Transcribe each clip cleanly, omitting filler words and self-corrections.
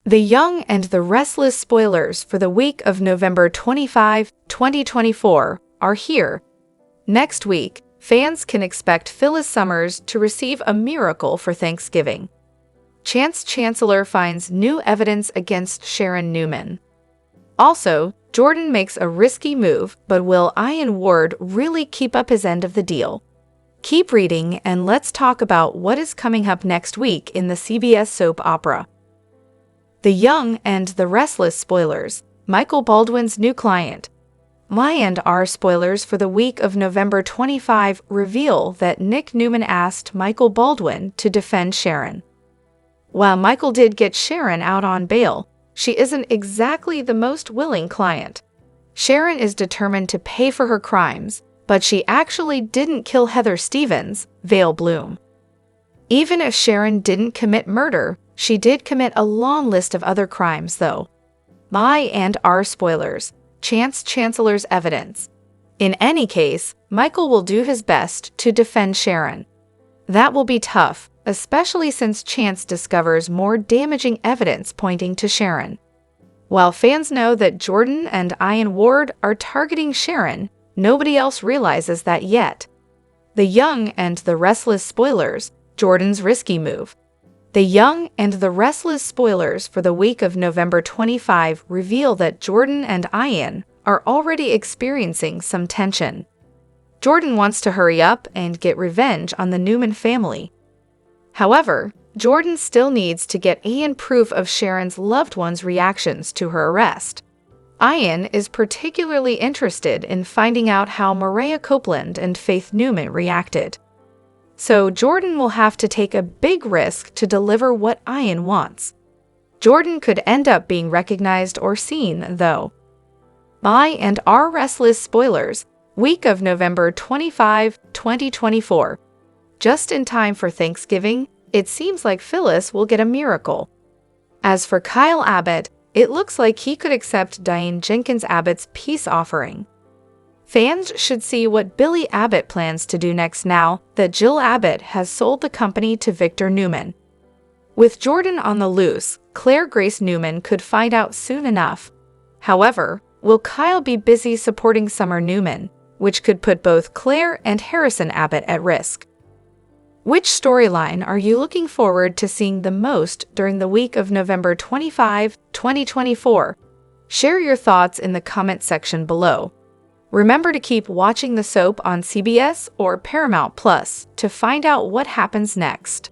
The Young and the Restless spoilers for the week of November 25, 2024 are here. Next week, fans can expect Phyllis Summers to receive a miracle for Thanksgiving. Chance Chancellor finds new evidence against Sharon Newman. Also, Jordan makes a risky move, but will Ian Ward really keep up his end of the deal? Keep reading and let's talk about what is coming up next week in the CBS soap opera. The Young and the Restless spoilers, Michael Baldwin's new client. Y&R spoilers for the week of November 25 reveal that Nick Newman asked Michael Baldwin to defend Sharon. While Michael did get Sharon out on bail, she isn't exactly the most willing client. Sharon is determined to pay for her crimes, but she actually didn't kill Heather Stevens, Vale Bloom. Even if Sharon didn't commit murder, she did commit a long list of other crimes, though. Y&R spoilers, Chance Chancellor's evidence. In any case, Michael will do his best to defend Sharon. That will be tough, especially since Chance discovers more damaging evidence pointing to Sharon. While fans know that Jordan and Ian Ward are targeting Sharon, nobody else realizes that yet. The Young and the Restless spoilers, Jordan's risky move. The Young and the Restless spoilers for the week of November 25 reveal that Jordan and Ian are already experiencing some tension. Jordan wants to hurry up and get revenge on the Newman family. However, Jordan still needs to get Ian proof of Sharon's loved one's reactions to her arrest. Ian is particularly interested in finding out how Maria Copeland and Faith Newman reacted. So Jordan will have to take a big risk to deliver what Ian wants. Jordan could end up being recognized or seen, though. Y&R Restless spoilers, week of November 25, 2024. Just in time for Thanksgiving, it seems like Phyllis will get a miracle. As for Kyle Abbott, it looks like he could accept Diane Jenkins Abbott's peace offering. Fans should see what Billy Abbott plans to do next now that Jill Abbott has sold the company to Victor Newman. With Jordan on the loose, Claire Grace Newman could find out soon enough. However, will Kyle be busy supporting Summer Newman, which could put both Claire and Harrison Abbott at risk? Which storyline are you looking forward to seeing the most during the week of November 25, 2024? Share your thoughts in the comment section below. Remember to keep watching the soap on CBS or Paramount Plus to find out what happens next.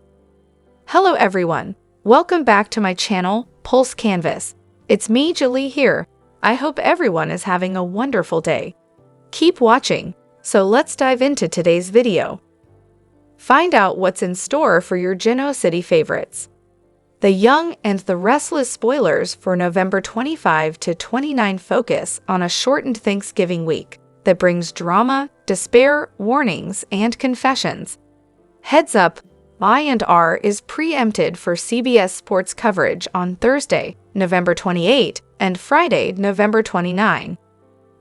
Hello everyone, welcome back to my channel, Pulse Canvas. It's me, Julie here. I hope everyone is having a wonderful day. Keep watching, so let's dive into today's video. Find out what's in store for your Geno City favorites. The Young and the Restless spoilers for November 25 to 29 focus on a shortened Thanksgiving week that brings drama, despair, warnings, and confessions. Heads up, Y&R is preempted for CBS Sports coverage on Thursday, November 28 and Friday, November 29.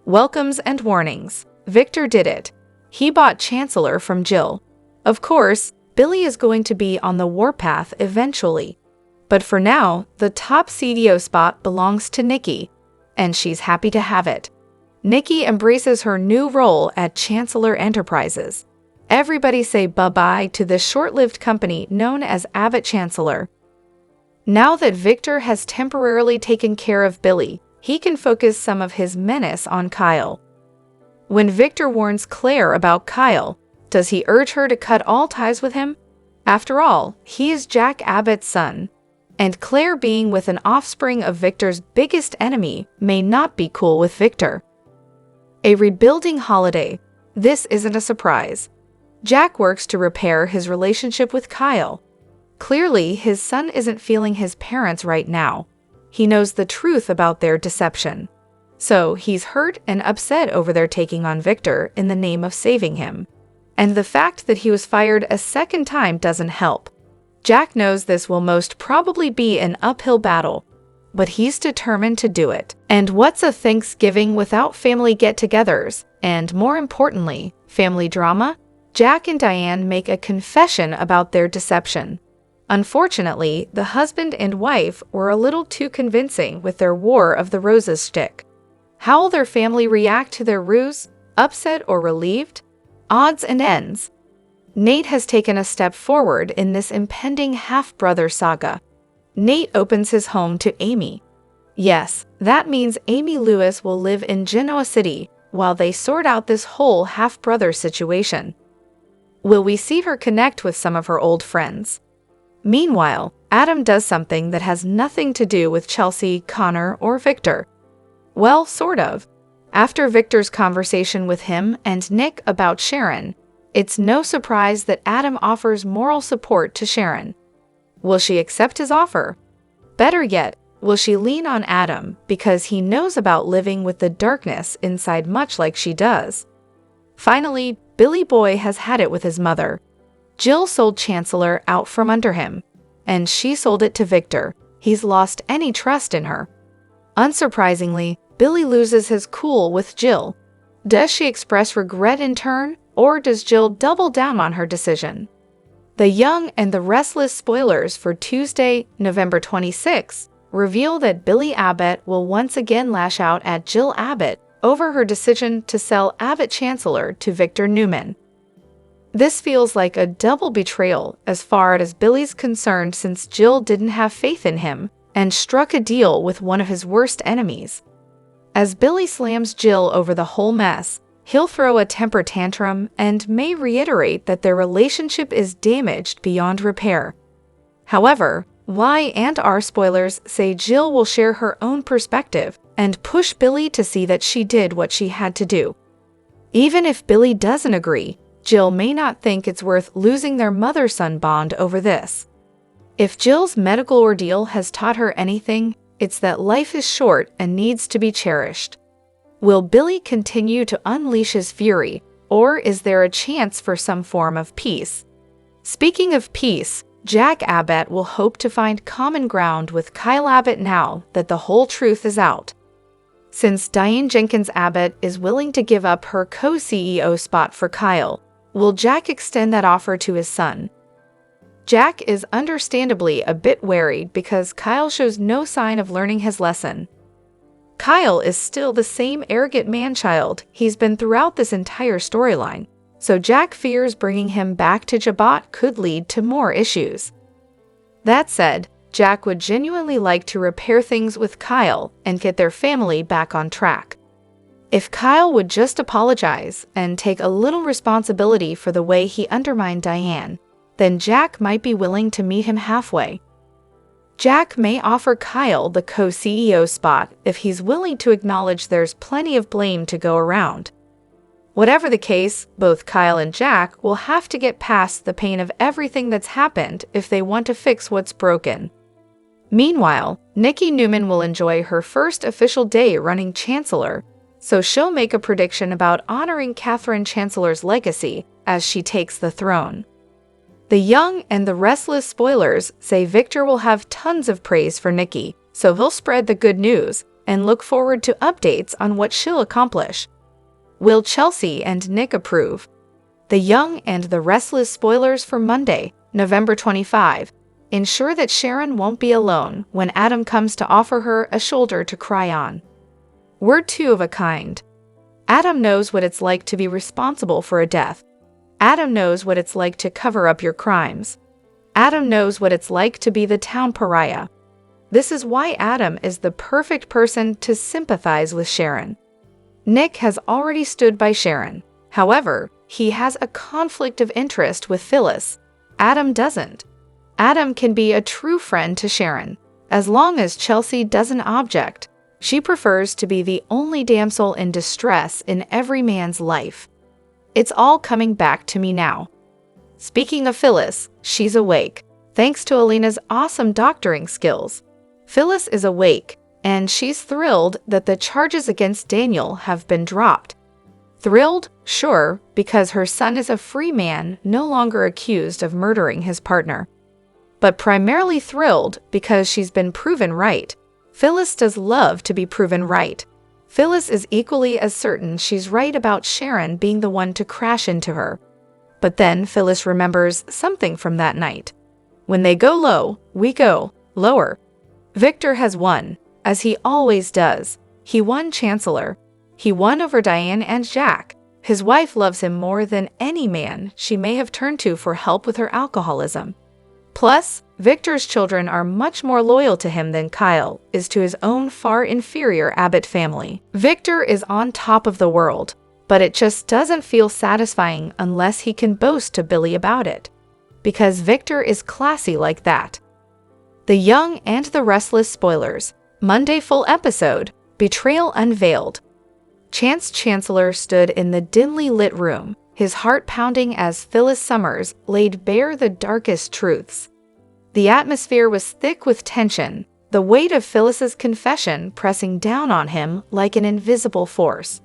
Welcomes and warnings. Victor did it. He bought Chancellor from Jill. Of course, Billy is going to be on the warpath eventually. But for now, the top CDO spot belongs to Nikki, and she's happy to have it. Nikki embraces her new role at Chancellor Enterprises. Everybody say bye-bye to the short-lived company known as Abbott Chancellor. Now that Victor has temporarily taken care of Billy, he can focus some of his menace on Kyle. When Victor warns Claire about Kyle, does he urge her to cut all ties with him? After all, he is Jack Abbott's son. And Claire being with an offspring of Victor's biggest enemy may not be cool with Victor. A rebuilding holiday. This isn't a surprise. Jack works to repair his relationship with Kyle. Clearly, his son isn't feeling his parents right now. He knows the truth about their deception. So he's hurt and upset over their taking on Victor in the name of saving him. And the fact that he was fired a second time doesn't help. Jack knows this will most probably be an uphill battle, but he's determined to do it. And what's a Thanksgiving without family get-togethers, and more importantly, family drama? Jack and Diane make a confession about their deception. Unfortunately, the husband and wife were a little too convincing with their War of the Roses shtick. How will their family react to their ruse? Upset or relieved? Odds and ends. Nate has taken a step forward in this impending half-brother saga. Nate opens his home to Amy. Yes, that means Amy Lewis will live in Genoa City while they sort out this whole half-brother situation. Will we see her connect with some of her old friends? Meanwhile, Adam does something that has nothing to do with Chelsea, Connor, or Victor. Well, sort of. After Victor's conversation with him and Nick about Sharon, it's no surprise that Adam offers moral support to Sharon. Will she accept his offer? Better yet, will she lean on Adam because he knows about living with the darkness inside much like she does? Finally, Billy Boy has had it with his mother. Jill sold Chancellor out from under him, and she sold it to Victor. He's lost any trust in her. Unsurprisingly, Billy loses his cool with Jill. Does she express regret in turn, or does Jill double down on her decision? The Young and the Restless spoilers for Tuesday, November 26, reveal that Billy Abbott will once again lash out at Jill Abbott over her decision to sell Abbott Chancellor to Victor Newman. This feels like a double betrayal as far as Billy's concerned, since Jill didn't have faith in him and struck a deal with one of his worst enemies. As Billy slams Jill over the whole mess, he'll throw a temper tantrum and may reiterate that their relationship is damaged beyond repair. However, Y and R spoilers say Jill will share her own perspective and push Billy to see that she did what she had to do. Even if Billy doesn't agree, Jill may not think it's worth losing their mother-son bond over this. If Jill's medical ordeal has taught her anything, it's that life is short and needs to be cherished. Will Billy continue to unleash his fury, or is there a chance for some form of peace? Speaking of peace, Jack Abbott will hope to find common ground with Kyle Abbott now that the whole truth is out. Since Diane Jenkins Abbott is willing to give up her co-CEO spot for Kyle, will Jack extend that offer to his son? Jack is understandably a bit wary because Kyle shows no sign of learning his lesson. Kyle is still the same arrogant man-child he's been throughout this entire storyline, so Jack fears bringing him back to Abbott could lead to more issues. That said, Jack would genuinely like to repair things with Kyle and get their family back on track. If Kyle would just apologize and take a little responsibility for the way he undermined Diane, then Jack might be willing to meet him halfway. Jack may offer Kyle the co-CEO spot if he's willing to acknowledge there's plenty of blame to go around. Whatever the case, both Kyle and Jack will have to get past the pain of everything that's happened if they want to fix what's broken. Meanwhile, Nikki Newman will enjoy her first official day running Chancellor, so she'll make a prediction about honoring Catherine Chancellor's legacy as she takes the throne. The Young and the Restless spoilers say Victor will have tons of praise for Nikki, so he'll spread the good news and look forward to updates on what she'll accomplish. Will Chelsea and Nick approve? The Young and the Restless spoilers for Monday, November 25, ensure that Sharon won't be alone when Adam comes to offer her a shoulder to cry on. We're two of a kind. Adam knows what it's like to be responsible for a death. Adam knows what it's like to cover up your crimes. Adam knows what it's like to be the town pariah. This is why Adam is the perfect person to sympathize with Sharon. Nick has already stood by Sharon. However, he has a conflict of interest with Phyllis. Adam doesn't. Adam can be a true friend to Sharon, as long as Chelsea doesn't object. She prefers to be the only damsel in distress in every man's life. It's all coming back to me now. Speaking of Phyllis, she's awake, thanks to Alina's awesome doctoring skills. Phyllis is awake, and she's thrilled that the charges against Daniel have been dropped. Thrilled? Sure, because her son is a free man, no longer accused of murdering his partner. But primarily thrilled because she's been proven right. Phyllis does love to be proven right. Phyllis is equally as certain she's right about Sharon being the one to crash into her. But then Phyllis remembers something from that night. When they go low, we go lower. Victor has won, as he always does. He won Chancellor. He won over Diane and Jack. His wife loves him more than any man she may have turned to for help with her alcoholism. Plus, Victor's children are much more loyal to him than Kyle is to his own far inferior Abbott family. Victor is on top of the world, but it just doesn't feel satisfying unless he can boast to Billy about it. Because Victor is classy like that. The Young and the Restless spoilers. Monday full episode. Betrayal unveiled. Chance Chancellor stood in the dimly lit room, his heart pounding as Phyllis Summers laid bare the darkest truths. The atmosphere was thick with tension, the weight of Phyllis's confession pressing down on him like an invisible force.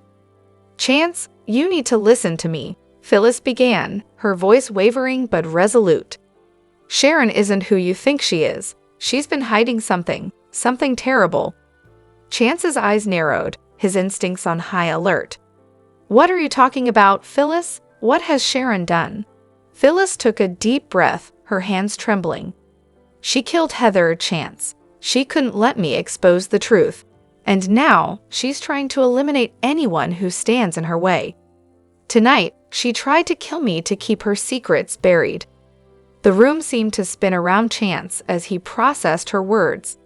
"Chance, you need to listen to me," Phyllis began, her voice wavering but resolute. "Sharon isn't who you think she is. She's been hiding something terrible." Chance's eyes narrowed, his instincts on high alert. "What are you talking about, Phyllis? What has Sharon done?" Phyllis took a deep breath, her hands trembling. "She killed Heather, Chance. She couldn't let me expose the truth. And now, she's trying to eliminate anyone who stands in her way. Tonight, she tried to kill me to keep her secrets buried." The room seemed to spin around Chance as he processed her words.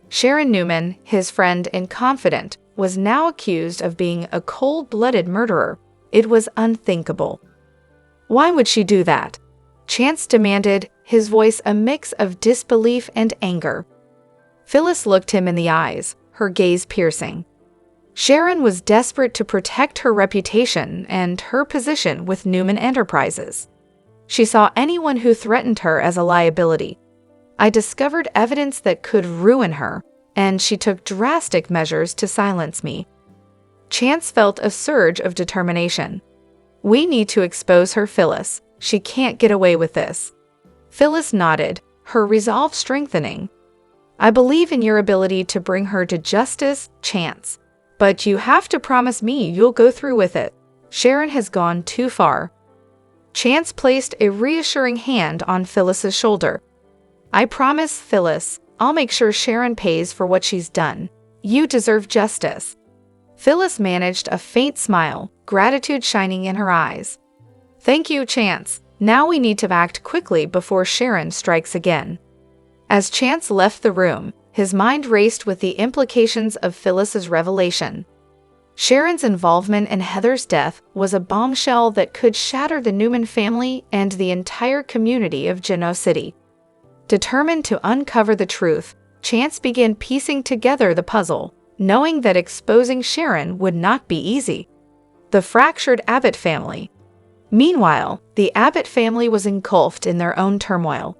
Sharon Newman, his friend and confidant, was now accused of being a cold-blooded murderer. It was unthinkable. "Why would she do that?" Chance demanded, his voice a mix of disbelief and anger. Phyllis looked him in the eyes, her gaze piercing. Sharon was desperate to protect her reputation and her position with Newman Enterprises. She saw anyone who threatened her as a liability. "I discovered evidence that could ruin her, and she took drastic measures to silence me." Chance felt a surge of determination. "We need to expose her, Phyllis. She can't get away with this." Phyllis nodded, her resolve strengthening. "I believe in your ability to bring her to justice, Chance. But you have to promise me you'll go through with it. Sharon has gone too far." Chance placed a reassuring hand on Phyllis's shoulder. "I promise, Phyllis, I'll make sure Sharon pays for what she's done. You deserve justice." Phyllis managed a faint smile, gratitude shining in her eyes. "Thank you, Chance. Now we need to act quickly before Sharon strikes again." As Chance left the room, his mind raced with the implications of Phyllis's revelation. Sharon's involvement in Heather's death was a bombshell that could shatter the Newman family and the entire community of Genoa City. Determined to uncover the truth, Chance began piecing together the puzzle, knowing that exposing Sharon would not be easy. The fractured Abbott family. Meanwhile, the Abbott family was engulfed in their own turmoil.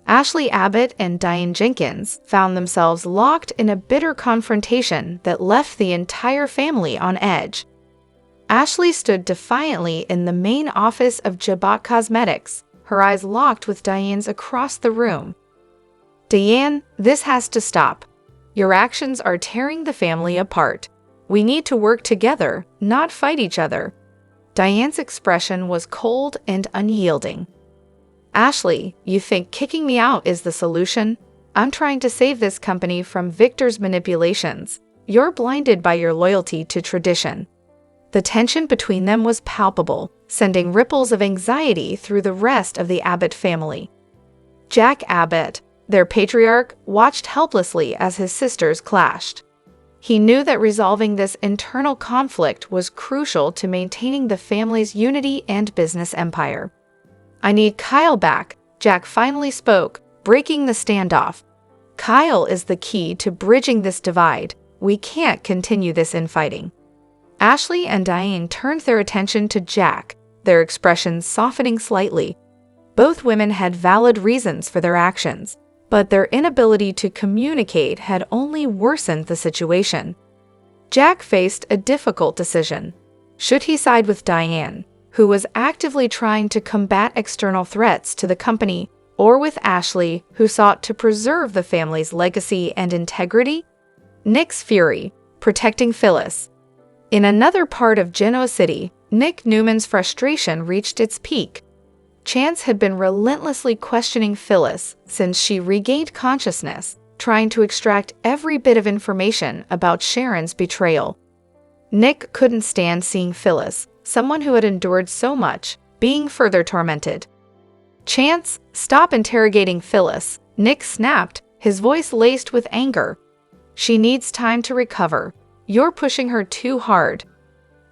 Ashley Abbott and Diane Jenkins found themselves locked in a bitter confrontation that left the entire family on edge. Ashley stood defiantly in the main office of Jabot Cosmetics, her eyes locked with Diane's across the room. "Diane, this has to stop. Your actions are tearing the family apart. We need to work together, not fight each other." Diane's expression was cold and unyielding. "Ashley, you think kicking me out is the solution? I'm trying to save this company from Victor's manipulations. You're blinded by your loyalty to tradition." The tension between them was palpable, sending ripples of anxiety through the rest of the Abbott family. Jack Abbott, their patriarch, watched helplessly as his sisters clashed. He knew that resolving this internal conflict was crucial to maintaining the family's unity and business empire. "I need Kyle back," Jack finally spoke, breaking the standoff. "Kyle is the key to bridging this divide. We can't continue this infighting." Ashley and Diane turned their attention to Jack, their expressions softening slightly. Both women had valid reasons for their actions, but their inability to communicate had only worsened the situation. Jack faced a difficult decision. Should he side with Diane, who was actively trying to combat external threats to the company, or with Ashley, who sought to preserve the family's legacy and integrity? Nick's fury, protecting Phyllis. In another part of Genoa City, Nick Newman's frustration reached its peak. Chance had been relentlessly questioning Phyllis since she regained consciousness, trying to extract every bit of information about Sharon's betrayal. Nick couldn't stand seeing Phyllis, someone who had endured so much, being further tormented. "Chance, stop interrogating Phyllis," Nick snapped, his voice laced with anger. "She needs time to recover. You're pushing her too hard."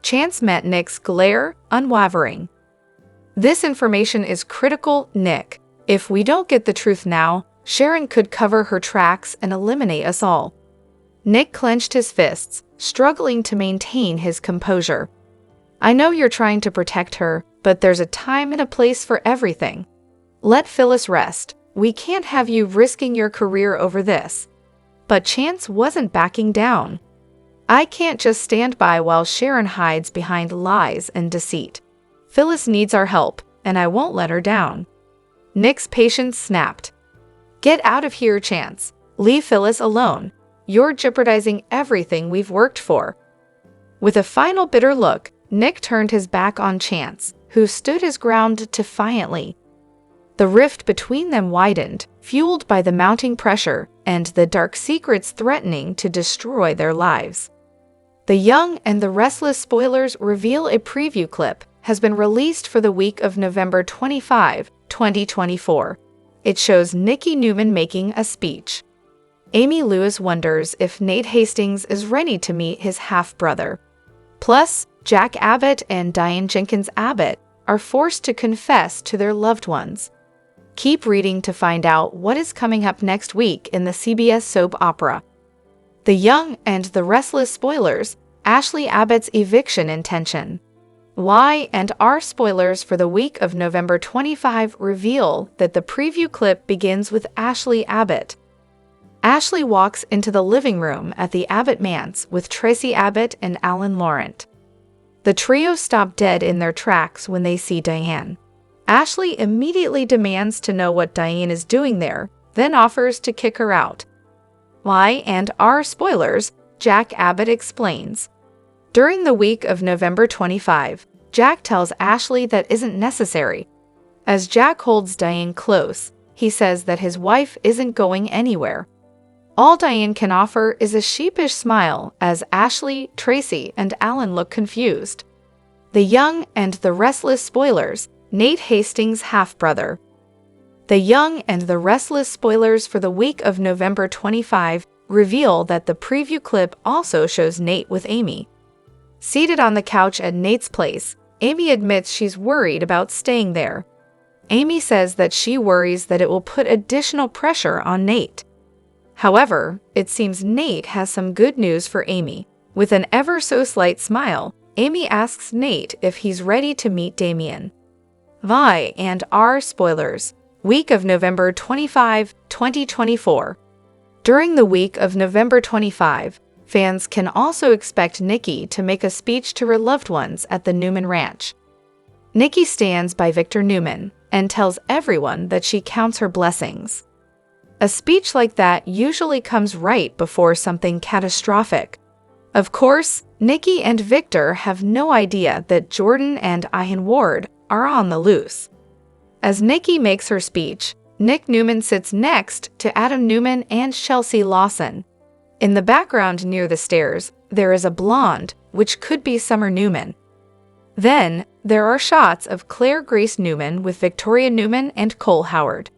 Chance met Nick's glare, unwavering. "This information is critical, Nick. If we don't get the truth now, Sharon could cover her tracks and eliminate us all." Nick clenched his fists, struggling to maintain his composure. "I know you're trying to protect her, but there's a time and a place for everything. Let Phyllis rest. We can't have you risking your career over this." But Chance wasn't backing down. "I can't just stand by while Sharon hides behind lies and deceit. Phyllis needs our help, and I won't let her down." Nick's patience snapped. "Get out of here, Chance. Leave Phyllis alone. You're jeopardizing everything we've worked for." With a final bitter look, Nick turned his back on Chance, who stood his ground defiantly. The rift between them widened, fueled by the mounting pressure and the dark secrets threatening to destroy their lives. The Young and the Restless spoilers reveal a preview clip has been released for the week of November 25, 2024. It shows Nikki Newman making a speech. Amy Lewis wonders if Nate Hastings is ready to meet his half-brother. Plus, Jack Abbott and Diane Jenkins Abbott are forced to confess to their loved ones. Keep reading to find out what is coming up next week in the CBS soap opera. The Young and the Restless spoilers, Ashley Abbott's eviction intention. Why and our spoilers for the week of November 25 reveal that the preview clip begins with Ashley Abbott. Ashley walks into the living room at the Abbott manse with Tracy Abbott and Alan Laurent. The trio stop dead in their tracks when they see Diane. Ashley immediately demands to know what Diane is doing there, then offers to kick her out. Why and our spoilers, Jack Abbott explains. During the week of November 25, Jack tells Ashley that isn't necessary. As Jack holds Diane close, he says that his wife isn't going anywhere. All Diane can offer is a sheepish smile as Ashley, Tracy, and Alan look confused. The Young and the Restless spoilers, Nate Hastings' half-brother. The Young and the Restless spoilers for the week of November 25 reveal that the preview clip also shows Nate with Amy. Seated on the couch at Nate's place, Amy admits she's worried about staying there. Amy says that she worries that it will put additional pressure on Nate. However, it seems Nate has some good news for Amy. With an ever-so-slight smile, Amy asks Nate if he's ready to meet Damien. Vi and our spoilers. Week of November 25, 2024. During the week of November 25, fans can also expect Nikki to make a speech to her loved ones at the Newman Ranch. Nikki stands by Victor Newman and tells everyone that she counts her blessings. A speech like that usually comes right before something catastrophic. Of course, Nikki and Victor have no idea that Jordan and Ian Ward are on the loose. As Nikki makes her speech, Nick Newman sits next to Adam Newman and Chelsea Lawson. In the background near the stairs, there is a blonde, which could be Summer Newman. Then, there are shots of Claire Grace Newman with Victoria Newman and Cole Howard.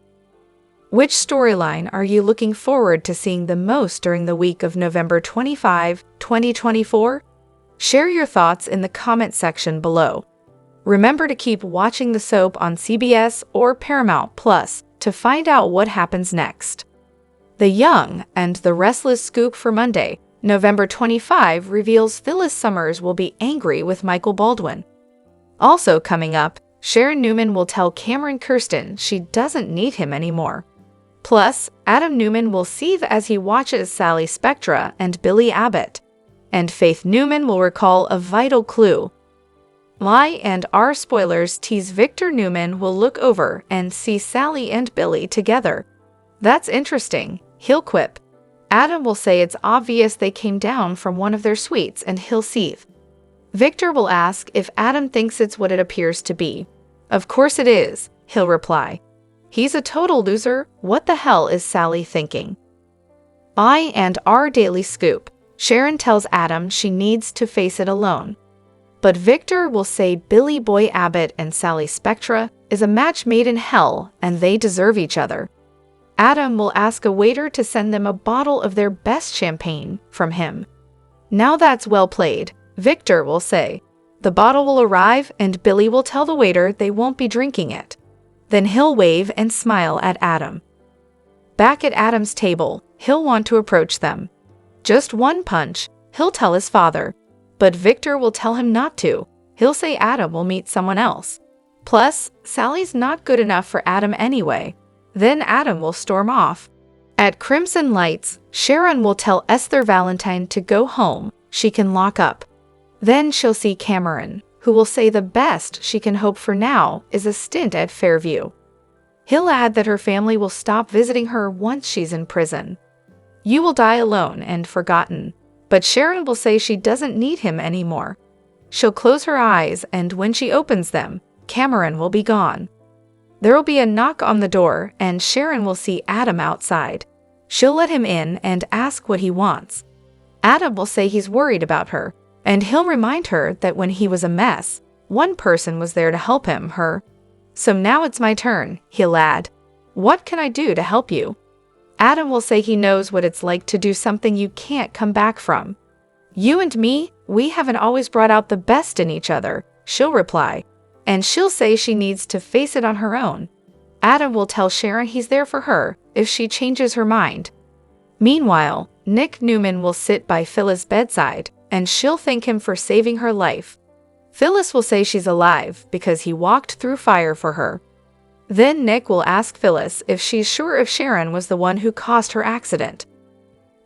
Which storyline are you looking forward to seeing the most during the week of November 25, 2024? Share your thoughts in the comment section below. Remember to keep watching the soap on CBS or Paramount Plus to find out what happens next. The Young and the Restless scoop for Monday, November 25 reveals Phyllis Summers will be angry with Michael Baldwin. Also coming up, Sharon Newman will tell Cameron Kirsten she doesn't need him anymore. Plus, Adam Newman will seethe as he watches Sally Spectra and Billy Abbott. And Faith Newman will recall a vital clue. Why and our spoilers tease Victor Newman will look over and see Sally and Billy together. That's interesting, he'll quip. Adam will say it's obvious they came down from one of their suites and he'll seethe. Victor will ask if Adam thinks it's what it appears to be. Of course it is. he'll reply. He's a total loser. What the hell is Sally thinking? I and our daily scoop. Sharon tells Adam she needs to face it alone. But Victor will say Billy Boy Abbott and Sally Spectra is a match made in hell and they deserve each other. Adam will ask a waiter to send them a bottle of their best champagne from him. Now that's well played, Victor will say. The bottle will arrive and Billy will tell the waiter they won't be drinking it. Then he'll wave and smile at Adam. Back at Adam's table, he'll want to approach them. Just one punch, he'll tell his father. But Victor will tell him not to. He'll say Adam will meet someone else. Plus, Sally's not good enough for Adam anyway. Then Adam will storm off. At Crimson Lights, Sharon will tell Esther Valentine to go home. She can lock up. Then she'll see Cameron, who will say the best she can hope for now is a stint at Fairview. He'll add that her family will stop visiting her once she's in prison. You will die alone and forgotten. But Sharon will say she doesn't need him anymore. She'll close her eyes, and when she opens them, Cameron will be gone. There will be a knock on the door, and Sharon will see Adam outside. She'll let him in and ask what he wants. Adam will say he's worried about her, and he'll remind her that when he was a mess, one person was there to help him, her. So now it's my turn, he'll add. What can I do to help you? Adam will say he knows what it's like to do something you can't come back from. You and me, we haven't always brought out the best in each other, she'll reply. And she'll say she needs to face it on her own. Adam will tell Sharon he's there for her if she changes her mind. Meanwhile, Nick Newman will sit by Phyllis' bedside, and she'll thank him for saving her life. Phyllis will say she's alive because he walked through fire for her. Then Nick will ask Phyllis if she's sure if Sharon was the one who caused her accident.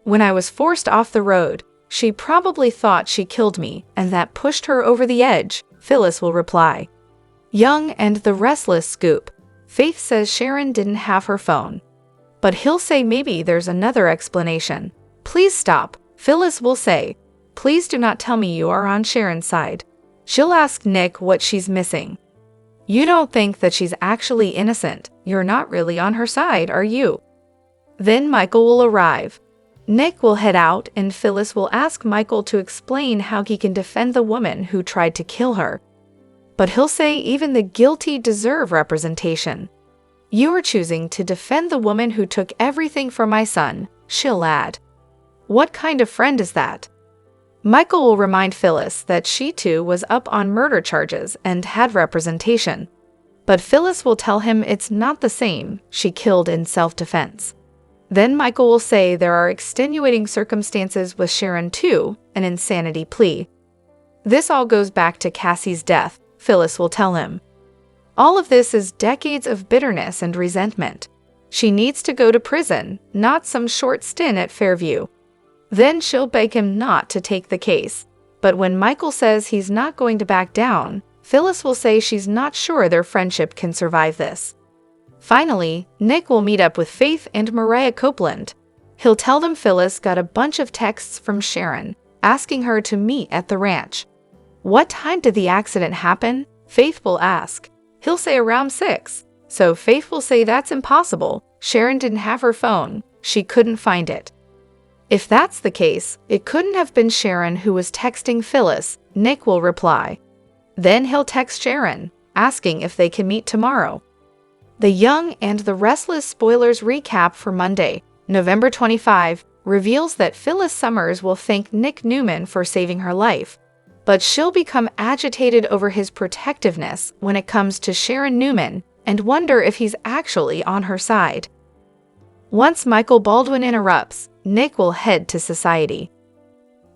When I was forced off the road, she probably thought she killed me, and that pushed her over the edge, Phyllis will reply. Young and the Restless scoop. Faith says Sharon didn't have her phone. But he'll say maybe there's another explanation. Please stop, Phyllis will say. Please do not tell me you are on Sharon's side. She'll ask Nick what she's missing. You don't think that she's actually innocent. You're not really on her side, are you? Then Michael will arrive. Nick will head out and Phyllis will ask Michael to explain how he can defend the woman who tried to kill her. But he'll say even the guilty deserve representation. You are choosing to defend the woman who took everything from my son, she'll add. What kind of friend is that? Michael will remind Phyllis that she too was up on murder charges and had representation. But Phyllis will tell him it's not the same, she killed in self-defense. Then Michael will say there are extenuating circumstances with Sharon too, an insanity plea. This all goes back to Cassie's death, Phyllis will tell him. All of this is decades of bitterness and resentment. She needs to go to prison, not some short stint at Fairview. Then she'll beg him not to take the case. But when Michael says he's not going to back down, Phyllis will say she's not sure their friendship can survive this. Finally, Nick will meet up with Faith and Mariah Copeland. He'll tell them Phyllis got a bunch of texts from Sharon, asking her to meet at the ranch. What time did the accident happen? Faith will ask. He'll say around 6. So Faith will say that's impossible. Sharon didn't have her phone. She couldn't find it. If that's the case, it couldn't have been Sharon who was texting Phyllis, Nick will reply. Then he'll text Sharon, asking if they can meet tomorrow. The Young and the Restless spoilers recap for Monday, November 25, reveals that Phyllis Summers will thank Nick Newman for saving her life, but she'll become agitated over his protectiveness when it comes to Sharon Newman and wonder if he's actually on her side. Once Michael Baldwin interrupts, Nick will head to Society.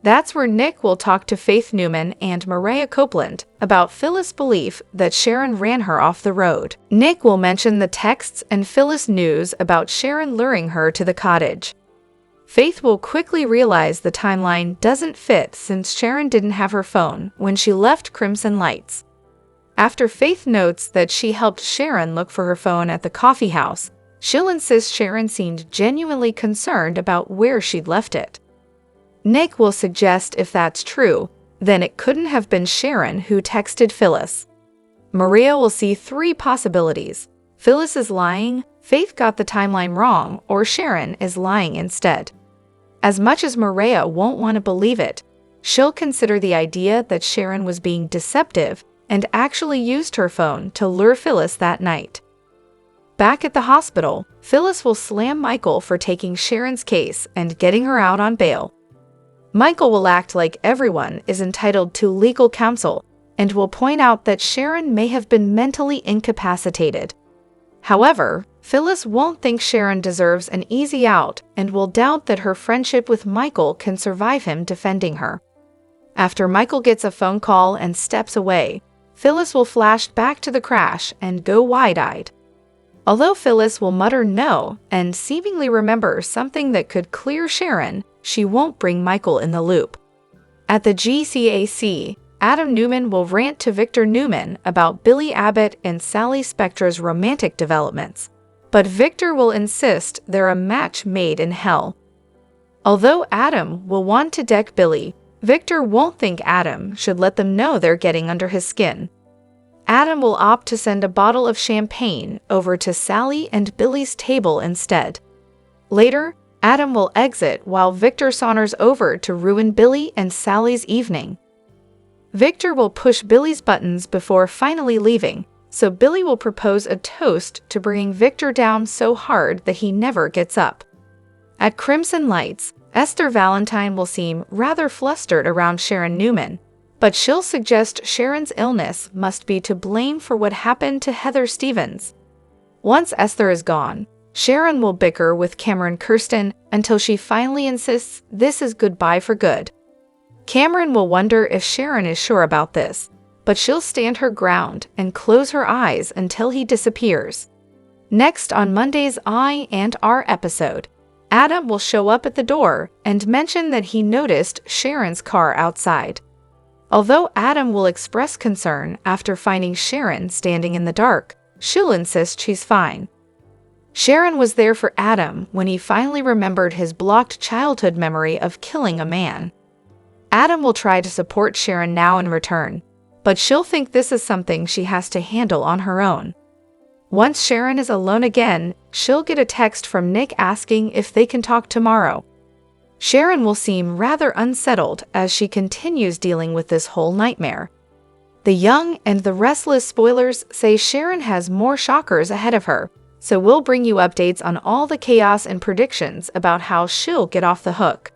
That's where Nick will talk to Faith Newman and Mariah Copeland about Phyllis' belief that Sharon ran her off the road. Nick will mention the texts and Phyllis' news about Sharon luring her to the cottage. Faith will quickly realize the timeline doesn't fit since Sharon didn't have her phone when she left Crimson Lights. After Faith notes that she helped Sharon look for her phone at the coffee house, she'll insist Sharon seemed genuinely concerned about where she'd left it. Nick will suggest if that's true, then it couldn't have been Sharon who texted Phyllis. Maria will see 3 possibilities. Phyllis is lying, Faith got the timeline wrong, or Sharon is lying instead. As much as Maria won't want to believe it, she'll consider the idea that Sharon was being deceptive and actually used her phone to lure Phyllis that night. Back at the hospital, Phyllis will slam Michael for taking Sharon's case and getting her out on bail. Michael will act like everyone is entitled to legal counsel and will point out that Sharon may have been mentally incapacitated. However, Phyllis won't think Sharon deserves an easy out and will doubt that her friendship with Michael can survive him defending her. After Michael gets a phone call and steps away, Phyllis will flash back to the crash and go wide-eyed. Although Phyllis will mutter no and seemingly remember something that could clear Sharon, she won't bring Michael in the loop. At the GCAC, Adam Newman will rant to Victor Newman about Billy Abbott and Sally Spectra's romantic developments, but Victor will insist they're a match made in hell. Although Adam will want to deck Billy, Victor won't think Adam should let them know they're getting under his skin. Adam will opt to send a bottle of champagne over to Sally and Billy's table instead. Later, Adam will exit while Victor saunters over to ruin Billy and Sally's evening. Victor will push Billy's buttons before finally leaving, so Billy will propose a toast to bringing Victor down so hard that he never gets up. At Crimson Lights, Esther Valentine will seem rather flustered around Sharon Newman, but she'll suggest Sharon's illness must be to blame for what happened to Heather Stevens. Once Esther is gone, Sharon will bicker with Cameron Kirsten until she finally insists this is goodbye for good. Cameron will wonder if Sharon is sure about this, but she'll stand her ground and close her eyes until he disappears. Next on Monday's I and R episode, Adam will show up at the door and mention that he noticed Sharon's car outside. Although Adam will express concern after finding Sharon standing in the dark, she'll insist she's fine. Sharon was there for Adam when he finally remembered his blocked childhood memory of killing a man. Adam will try to support Sharon now in return, but she'll think this is something she has to handle on her own. Once Sharon is alone again, she'll get a text from Nick asking if they can talk tomorrow. Sharon will seem rather unsettled as she continues dealing with this whole nightmare. The Young and the Restless spoilers say Sharon has more shockers ahead of her, so we'll bring you updates on all the chaos and predictions about how she'll get off the hook.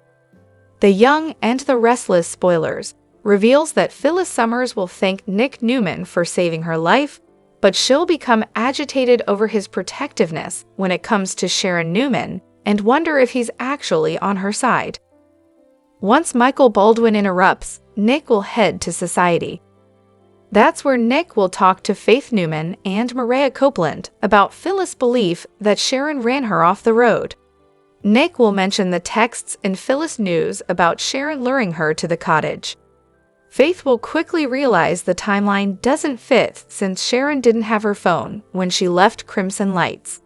The Young and the Restless spoilers reveals that Phyllis Summers will thank Nick Newman for saving her life, but she'll become agitated over his protectiveness when it comes to Sharon Newman and wonder if he's actually on her side. Once Michael Baldwin interrupts, Nick will head to Society. That's where Nick will talk to Faith Newman and Maria Copeland about Phyllis' belief that Sharon ran her off the road. Nick will mention the texts in Phyllis News about Sharon luring her to the cottage. Faith will quickly realize the timeline doesn't fit since Sharon didn't have her phone when she left Crimson Lights.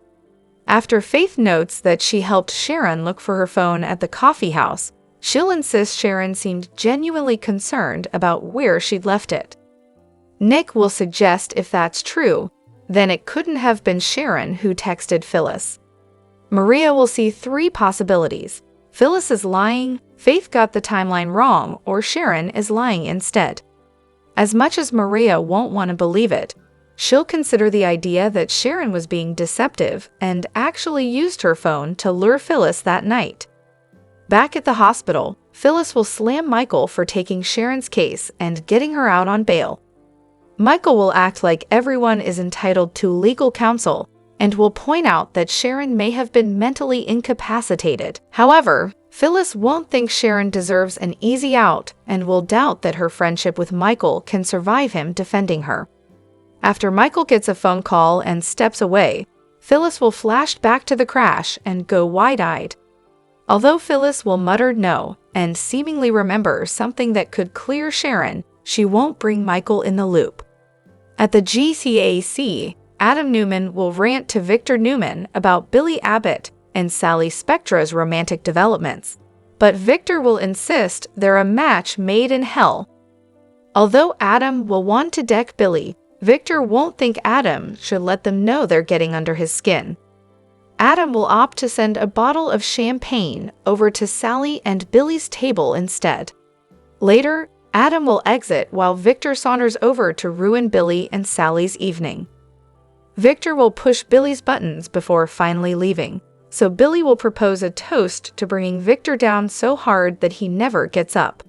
After Faith notes that she helped Sharon look for her phone at the coffee house, she'll insist Sharon seemed genuinely concerned about where she'd left it. Nick will suggest if that's true, then it couldn't have been Sharon who texted Phyllis. Maria will see three possibilities. Phyllis is lying, Faith got the timeline wrong, or Sharon is lying instead. As much as Maria won't want to believe it, she'll consider the idea that Sharon was being deceptive and actually used her phone to lure Phyllis that night. Back at the hospital, Phyllis will slam Michael for taking Sharon's case and getting her out on bail. Michael will act like everyone is entitled to legal counsel and will point out that Sharon may have been mentally incapacitated. However, Phyllis won't think Sharon deserves an easy out and will doubt that her friendship with Michael can survive him defending her. After Michael gets a phone call and steps away, Phyllis will flash back to the crash and go wide-eyed. Although Phyllis will mutter no and seemingly remember something that could clear Sharon, she won't bring Michael in the loop. At the GCAC, Adam Newman will rant to Victor Newman about Billy Abbott and Sally Spectra's romantic developments, but Victor will insist they're a match made in hell. Although Adam will want to deck Billy, Victor won't think Adam should let them know they're getting under his skin. Adam will opt to send a bottle of champagne over to Sally and Billy's table instead. Later, Adam will exit while Victor saunters over to ruin Billy and Sally's evening. Victor will push Billy's buttons before finally leaving, so Billy will propose a toast to bringing Victor down so hard that he never gets up.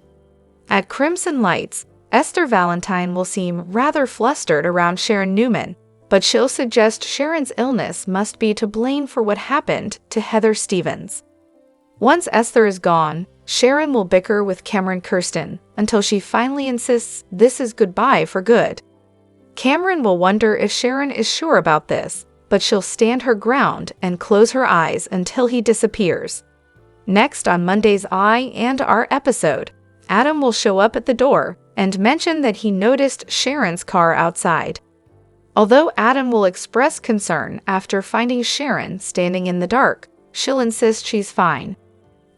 At Crimson Lights, Esther Valentine will seem rather flustered around Sharon Newman, but she'll suggest Sharon's illness must be to blame for what happened to Heather Stevens. Once Esther is gone, Sharon will bicker with Cameron Kirsten until she finally insists this is goodbye for good. Cameron will wonder if Sharon is sure about this, but she'll stand her ground and close her eyes until he disappears. Next on Monday's I and R episode, Adam will show up at the door and mention that he noticed Sharon's car outside. Although Adam will express concern after finding Sharon standing in the dark, she'll insist she's fine.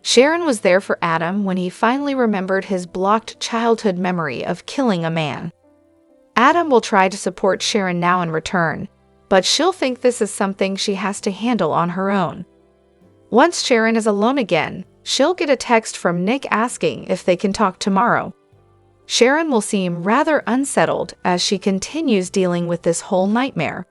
Sharon was there for Adam when he finally remembered his blocked childhood memory of killing a man. Adam will try to support Sharon now in return, but she'll think this is something she has to handle on her own. Once Sharon is alone again, she'll get a text from Nick asking if they can talk tomorrow. Sharon will seem rather unsettled as she continues dealing with this whole nightmare.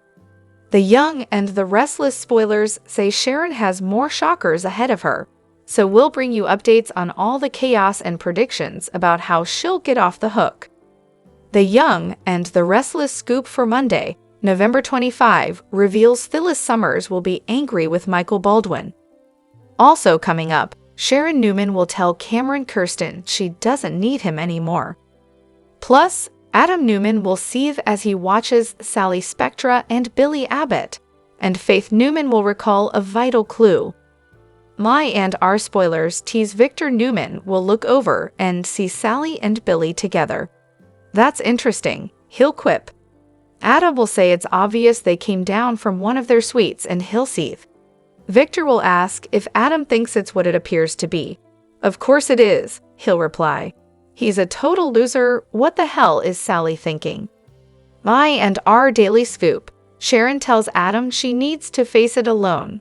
The Young and the Restless spoilers say Sharon has more shockers ahead of her, so we'll bring you updates on all the chaos and predictions about how she'll get off the hook. The Young and the Restless scoop for Monday, November 25, reveals Phyllis Summers will be angry with Michael Baldwin. Also coming up, Sharon Newman will tell Cameron Kirsten she doesn't need him anymore. Plus, Adam Newman will seethe as he watches Sally Spectra and Billy Abbott, and Faith Newman will recall a vital clue. My and our spoilers tease Victor Newman will look over and see Sally and Billy together. That's interesting, he'll quip. Adam will say it's obvious they came down from one of their suites and he'll seethe. Victor will ask if Adam thinks it's what it appears to be. Of course it is, he'll reply. He's a total loser, what the hell is Sally thinking? My and our daily scoop, Sharon tells Adam she needs to face it alone.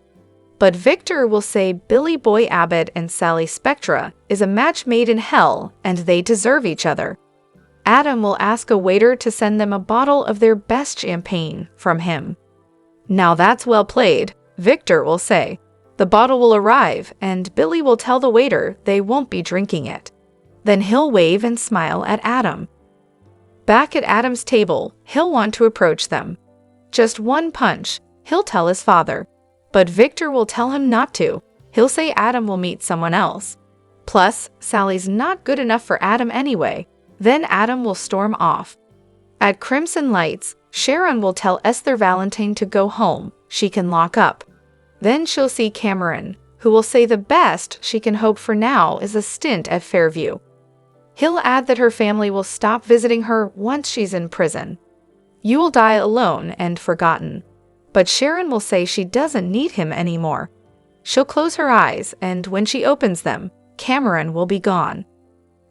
But Victor will say Billy Boy Abbott and Sally Spectra is a match made in hell and they deserve each other. Adam will ask a waiter to send them a bottle of their best champagne from him. Now that's well played, Victor will say. The bottle will arrive and Billy will tell the waiter they won't be drinking it. Then he'll wave and smile at Adam. Back at Adam's table, he'll want to approach them. Just one punch, he'll tell his father. But Victor will tell him not to. He'll say Adam will meet someone else. Plus, Sally's not good enough for Adam anyway. Then Adam will storm off. At Crimson Lights, Sharon will tell Esther Valentine to go home. She can lock up. Then she'll see Cameron, who will say the best she can hope for now is a stint at Fairview. He'll add that her family will stop visiting her once she's in prison. You will die alone and forgotten. But Sharon will say she doesn't need him anymore. She'll close her eyes, and when she opens them, Cameron will be gone.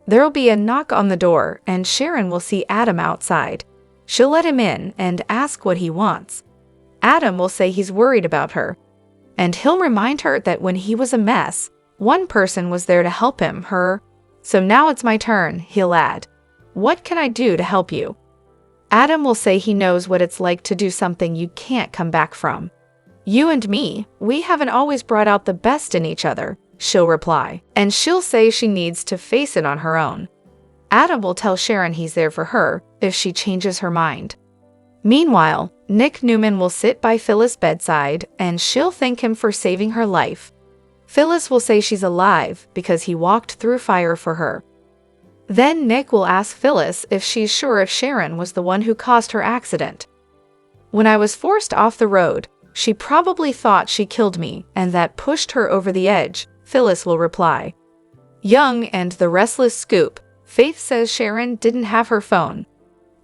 There'll be a knock on the door, and Sharon will see Adam outside. She'll let him in and ask what he wants. Adam will say he's worried about her. And he'll remind her that when he was a mess, one person was there to help him, her. So now it's my turn, he'll add. What can I do to help you? Adam will say he knows what it's like to do something you can't come back from. You and me, we haven't always brought out the best in each other, she'll reply. And she'll say she needs to face it on her own. Adam will tell Sharon he's there for her if she changes her mind. Meanwhile, Nick Newman will sit by Phyllis' bedside and she'll thank him for saving her life. Phyllis will say she's alive because he walked through fire for her. Then Nick will ask Phyllis if she's sure if Sharon was the one who caused her accident. When I was forced off the road, she probably thought she killed me and that pushed her over the edge, Phyllis will reply. Young and the Restless scoop, Faith says Sharon didn't have her phone.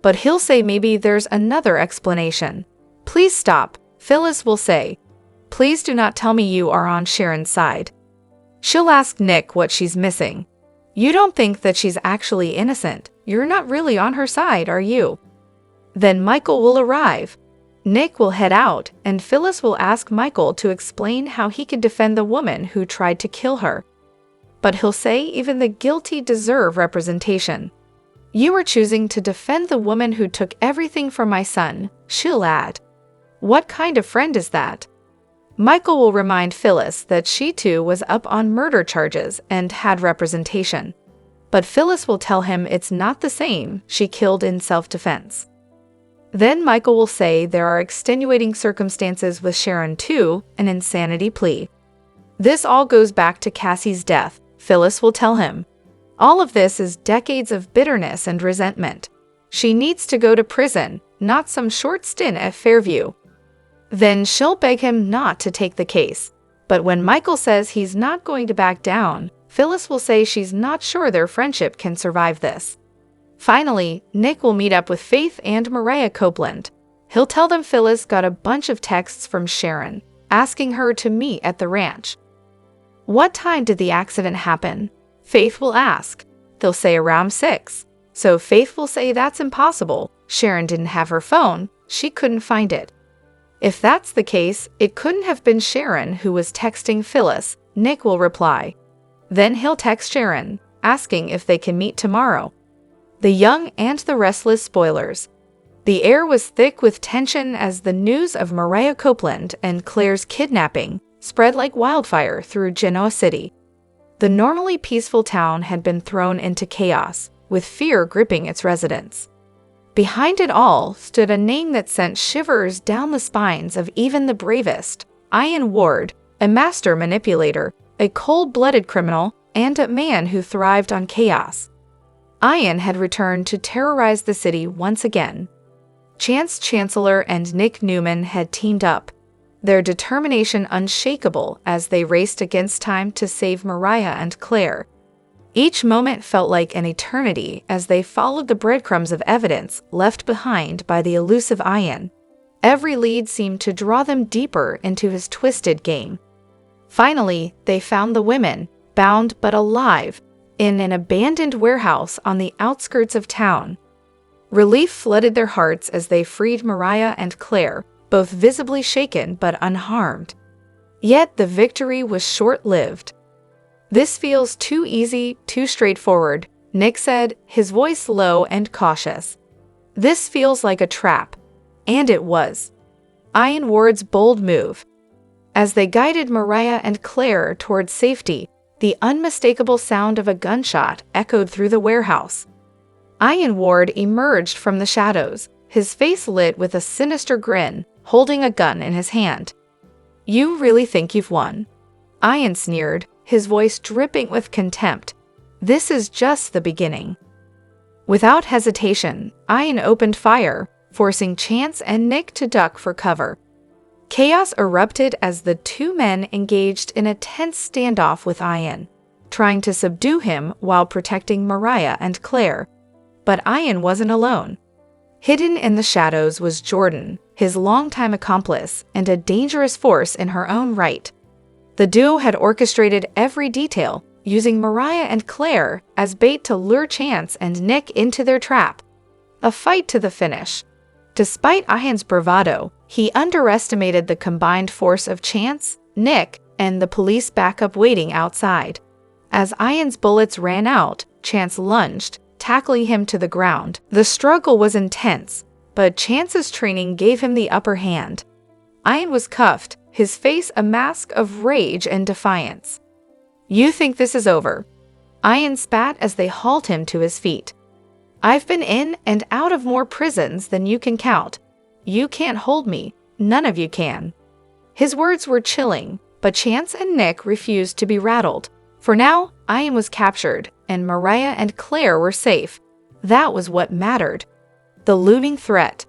But he'll say maybe there's another explanation. Please stop, Phyllis will say. Please do not tell me you are on Sharon's side. She'll ask Nick what she's missing. You don't think that she's actually innocent. You're not really on her side, are you? Then Michael will arrive. Nick will head out, and Phyllis will ask Michael to explain how he could defend the woman who tried to kill her. But he'll say even the guilty deserve representation. You are choosing to defend the woman who took everything from my son, she'll add. What kind of friend is that? Michael will remind Phyllis that she too was up on murder charges and had representation. But Phyllis will tell him it's not the same, she killed in self-defense. Then Michael will say there are extenuating circumstances with Sharon too, an insanity plea. This all goes back to Cassie's death, Phyllis will tell him. All of this is decades of bitterness and resentment. She needs to go to prison, not some short stint at Fairview. Then she'll beg him not to take the case. But when Michael says he's not going to back down, Phyllis will say she's not sure their friendship can survive this. Finally, Nick will meet up with Faith and Mariah Copeland. He'll tell them Phyllis got a bunch of texts from Sharon, asking her to meet at the ranch. What time did the accident happen? Faith will ask. They'll say around 6. So Faith will say that's impossible. Sharon didn't have her phone. She couldn't find it. If that's the case, it couldn't have been Sharon who was texting Phyllis, Nick will reply. Then he'll text Sharon, asking if they can meet tomorrow. The Young and the Restless spoilers. The air was thick with tension as the news of Mariah Copeland and Claire's kidnapping spread like wildfire through Genoa City. The normally peaceful town had been thrown into chaos, with fear gripping its residents. Behind it all stood a name that sent shivers down the spines of even the bravest, Ian Ward, a master manipulator, a cold-blooded criminal, and a man who thrived on chaos. Ian had returned to terrorize the city once again. Chance Chancellor and Nick Newman had teamed up, their determination unshakable as they raced against time to save Mariah and Claire. Each moment felt like an eternity as they followed the breadcrumbs of evidence left behind by the elusive Ian. Every lead seemed to draw them deeper into his twisted game. Finally, they found the women, bound but alive, in an abandoned warehouse on the outskirts of town. Relief flooded their hearts as they freed Mariah and Claire, both visibly shaken but unharmed. Yet the victory was short-lived. This feels too easy, too straightforward, Nick said, his voice low and cautious. This feels like a trap. And it was. Ian Ward's bold move. As they guided Mariah and Claire towards safety, the unmistakable sound of a gunshot echoed through the warehouse. Ian Ward emerged from the shadows, his face lit with a sinister grin, holding a gun in his hand. You really think you've won? Ian sneered, his voice dripping with contempt. This is just the beginning. Without hesitation, Ian opened fire, forcing Chance and Nick to duck for cover. Chaos erupted as the two men engaged in a tense standoff with Ian, trying to subdue him while protecting Mariah and Claire. But Ian wasn't alone. Hidden in the shadows was Jordan, his longtime accomplice and a dangerous force in her own right. The duo had orchestrated every detail, using Mariah and Claire as bait to lure Chance and Nick into their trap. A fight to the finish. Despite Ian's bravado, he underestimated the combined force of Chance, Nick, and the police backup waiting outside. As Ian's bullets ran out, Chance lunged, tackling him to the ground. The struggle was intense, but Chance's training gave him the upper hand. Ian was cuffed, his face a mask of rage and defiance. You think this is over? Ian spat as they hauled him to his feet. I've been in and out of more prisons than you can count. You can't hold me. None of you can. His words were chilling, but Chance and Nick refused to be rattled. For now, Ian was captured, and Mariah and Claire were safe. That was what mattered. The looming threat.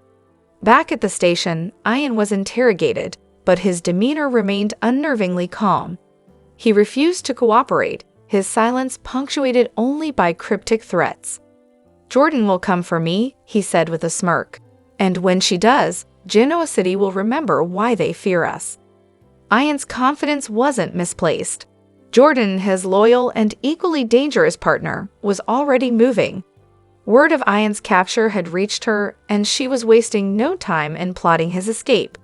Back at the station, Ian was interrogated, but his demeanor remained unnervingly calm. He refused to cooperate, his silence punctuated only by cryptic threats. Jordan will come for me, he said with a smirk. And when she does, Genoa City will remember why they fear us. Ian's confidence wasn't misplaced. Jordan, his loyal and equally dangerous partner, was already moving. Word of Ian's capture had reached her, and she was wasting no time in plotting his escape.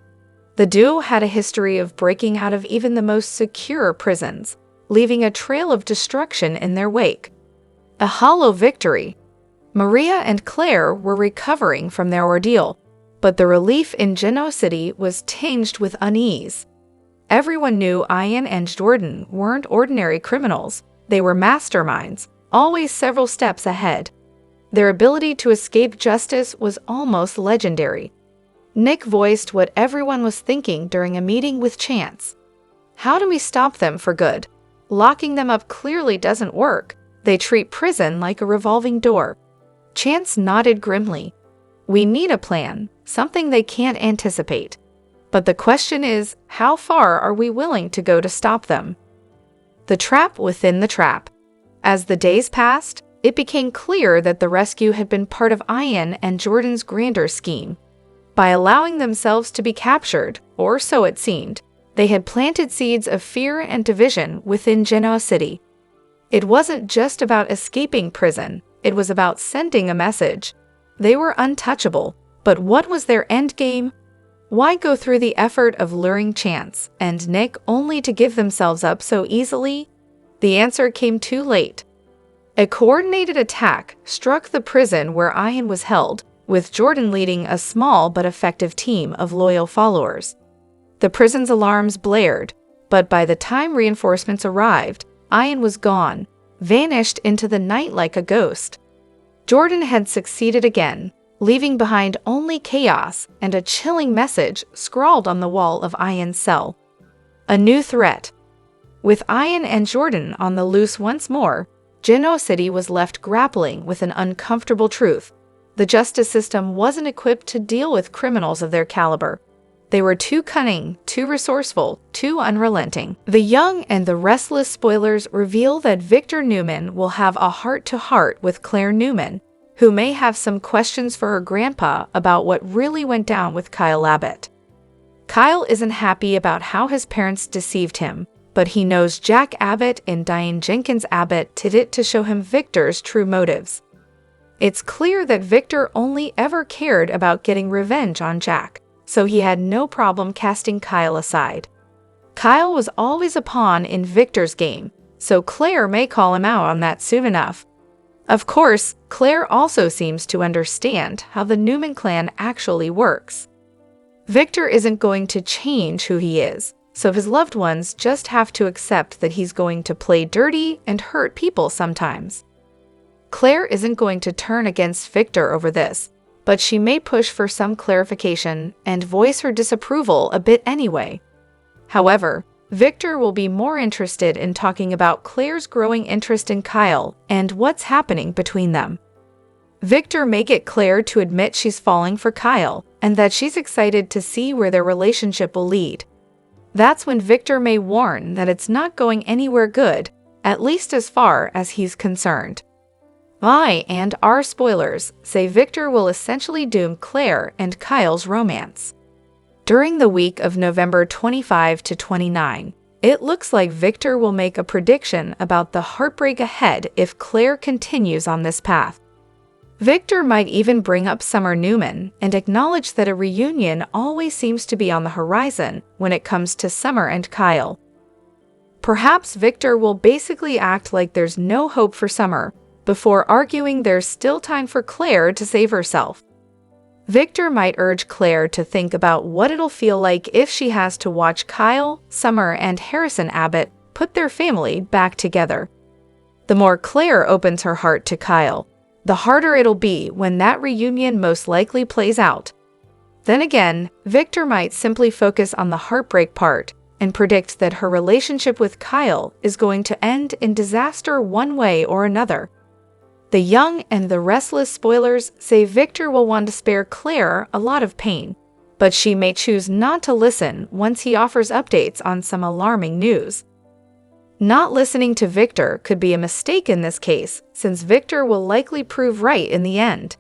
The duo had a history of breaking out of even the most secure prisons, leaving a trail of destruction in their wake. A hollow victory. Maria and Claire were recovering from their ordeal, but the relief in Genoa City was tinged with unease. Everyone knew Ian and Jordan weren't ordinary criminals. They were masterminds, always several steps ahead. Their ability to escape justice was almost legendary. Nick voiced what everyone was thinking during a meeting with Chance. How do we stop them for good? Locking them up clearly doesn't work. They treat prison like a revolving door. Chance nodded grimly. We need a plan, something they can't anticipate. But the question is, how far are we willing to go to stop them? The trap within the trap. As the days passed, it became clear that the rescue had been part of Ian and Jordan's grander scheme. By allowing themselves to be captured, or so it seemed, they had planted seeds of fear and division within Genoa City. It wasn't just about escaping prison, it was about sending a message. They were untouchable, but what was their endgame? Why go through the effort of luring Chance and Nick only to give themselves up so easily? The answer came too late. A coordinated attack struck the prison where Ian was held, with Jordan leading a small but effective team of loyal followers. The prison's alarms blared, but by the time reinforcements arrived, Ian was gone, vanished into the night like a ghost. Jordan had succeeded again, leaving behind only chaos and a chilling message scrawled on the wall of Ian's cell. A new threat. With Ian and Jordan on the loose once more, Genoa City was left grappling with an uncomfortable truth. The justice system wasn't equipped to deal with criminals of their caliber. They were too cunning, too resourceful, too unrelenting. The young and the restless spoilers reveal that Victor Newman will have a heart-to-heart with Claire Newman, who may have some questions for her grandpa about what really went down with Kyle Abbott. Kyle isn't happy about how his parents deceived him, but he knows Jack Abbott and Diane Jenkins Abbott did it to show him Victor's true motives. It's clear that Victor only ever cared about getting revenge on Jack, so he had no problem casting Kyle aside. Kyle was always a pawn in Victor's game, so Claire may call him out on that soon enough. Of course, Claire also seems to understand how the Newman clan actually works. Victor isn't going to change who he is, so his loved ones just have to accept that he's going to play dirty and hurt people sometimes. Claire isn't going to turn against Victor over this, but she may push for some clarification and voice her disapproval a bit anyway. However, Victor will be more interested in talking about Claire's growing interest in Kyle and what's happening between them. Victor may get Claire to admit she's falling for Kyle and that she's excited to see where their relationship will lead. That's when Victor may warn that it's not going anywhere good, at least as far as he's concerned. I and our spoilers say Victor will essentially doom Claire and Kyle's romance. During the week of November 25 to 29, it looks like Victor will make a prediction about the heartbreak ahead if Claire continues on this path. Victor might even bring up Summer Newman and acknowledge that a reunion always seems to be on the horizon when it comes to Summer and Kyle. Perhaps Victor will basically act like there's no hope for Summer, before arguing there's still time for Claire to save herself. Victor might urge Claire to think about what it'll feel like if she has to watch Kyle, Summer, and Harrison Abbott put their family back together. The more Claire opens her heart to Kyle, the harder it'll be when that reunion most likely plays out. Then again, Victor might simply focus on the heartbreak part and predict that her relationship with Kyle is going to end in disaster one way or another. The young and the restless spoilers say Victor will want to spare Claire a lot of pain, but she may choose not to listen once he offers updates on some alarming news. Not listening to Victor could be a mistake in this case, since Victor will likely prove right in the end.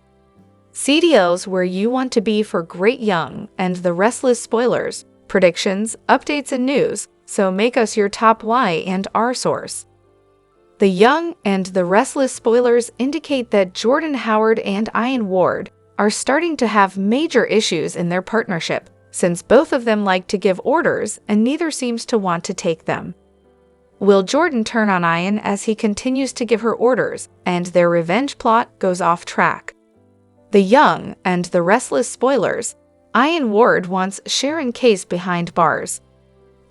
CDO's where you want to be for Great Young and the restless spoilers, predictions, updates, and news, so make us your top Y and R source. The Young and the Restless spoilers indicate that Jordan Howard and Ian Ward are starting to have major issues in their partnership, since both of them like to give orders and neither seems to want to take them. Will Jordan turn on Ian as he continues to give her orders, and their revenge plot goes off track? The Young and the Restless spoilers. Ian Ward wants Sharon Case behind bars.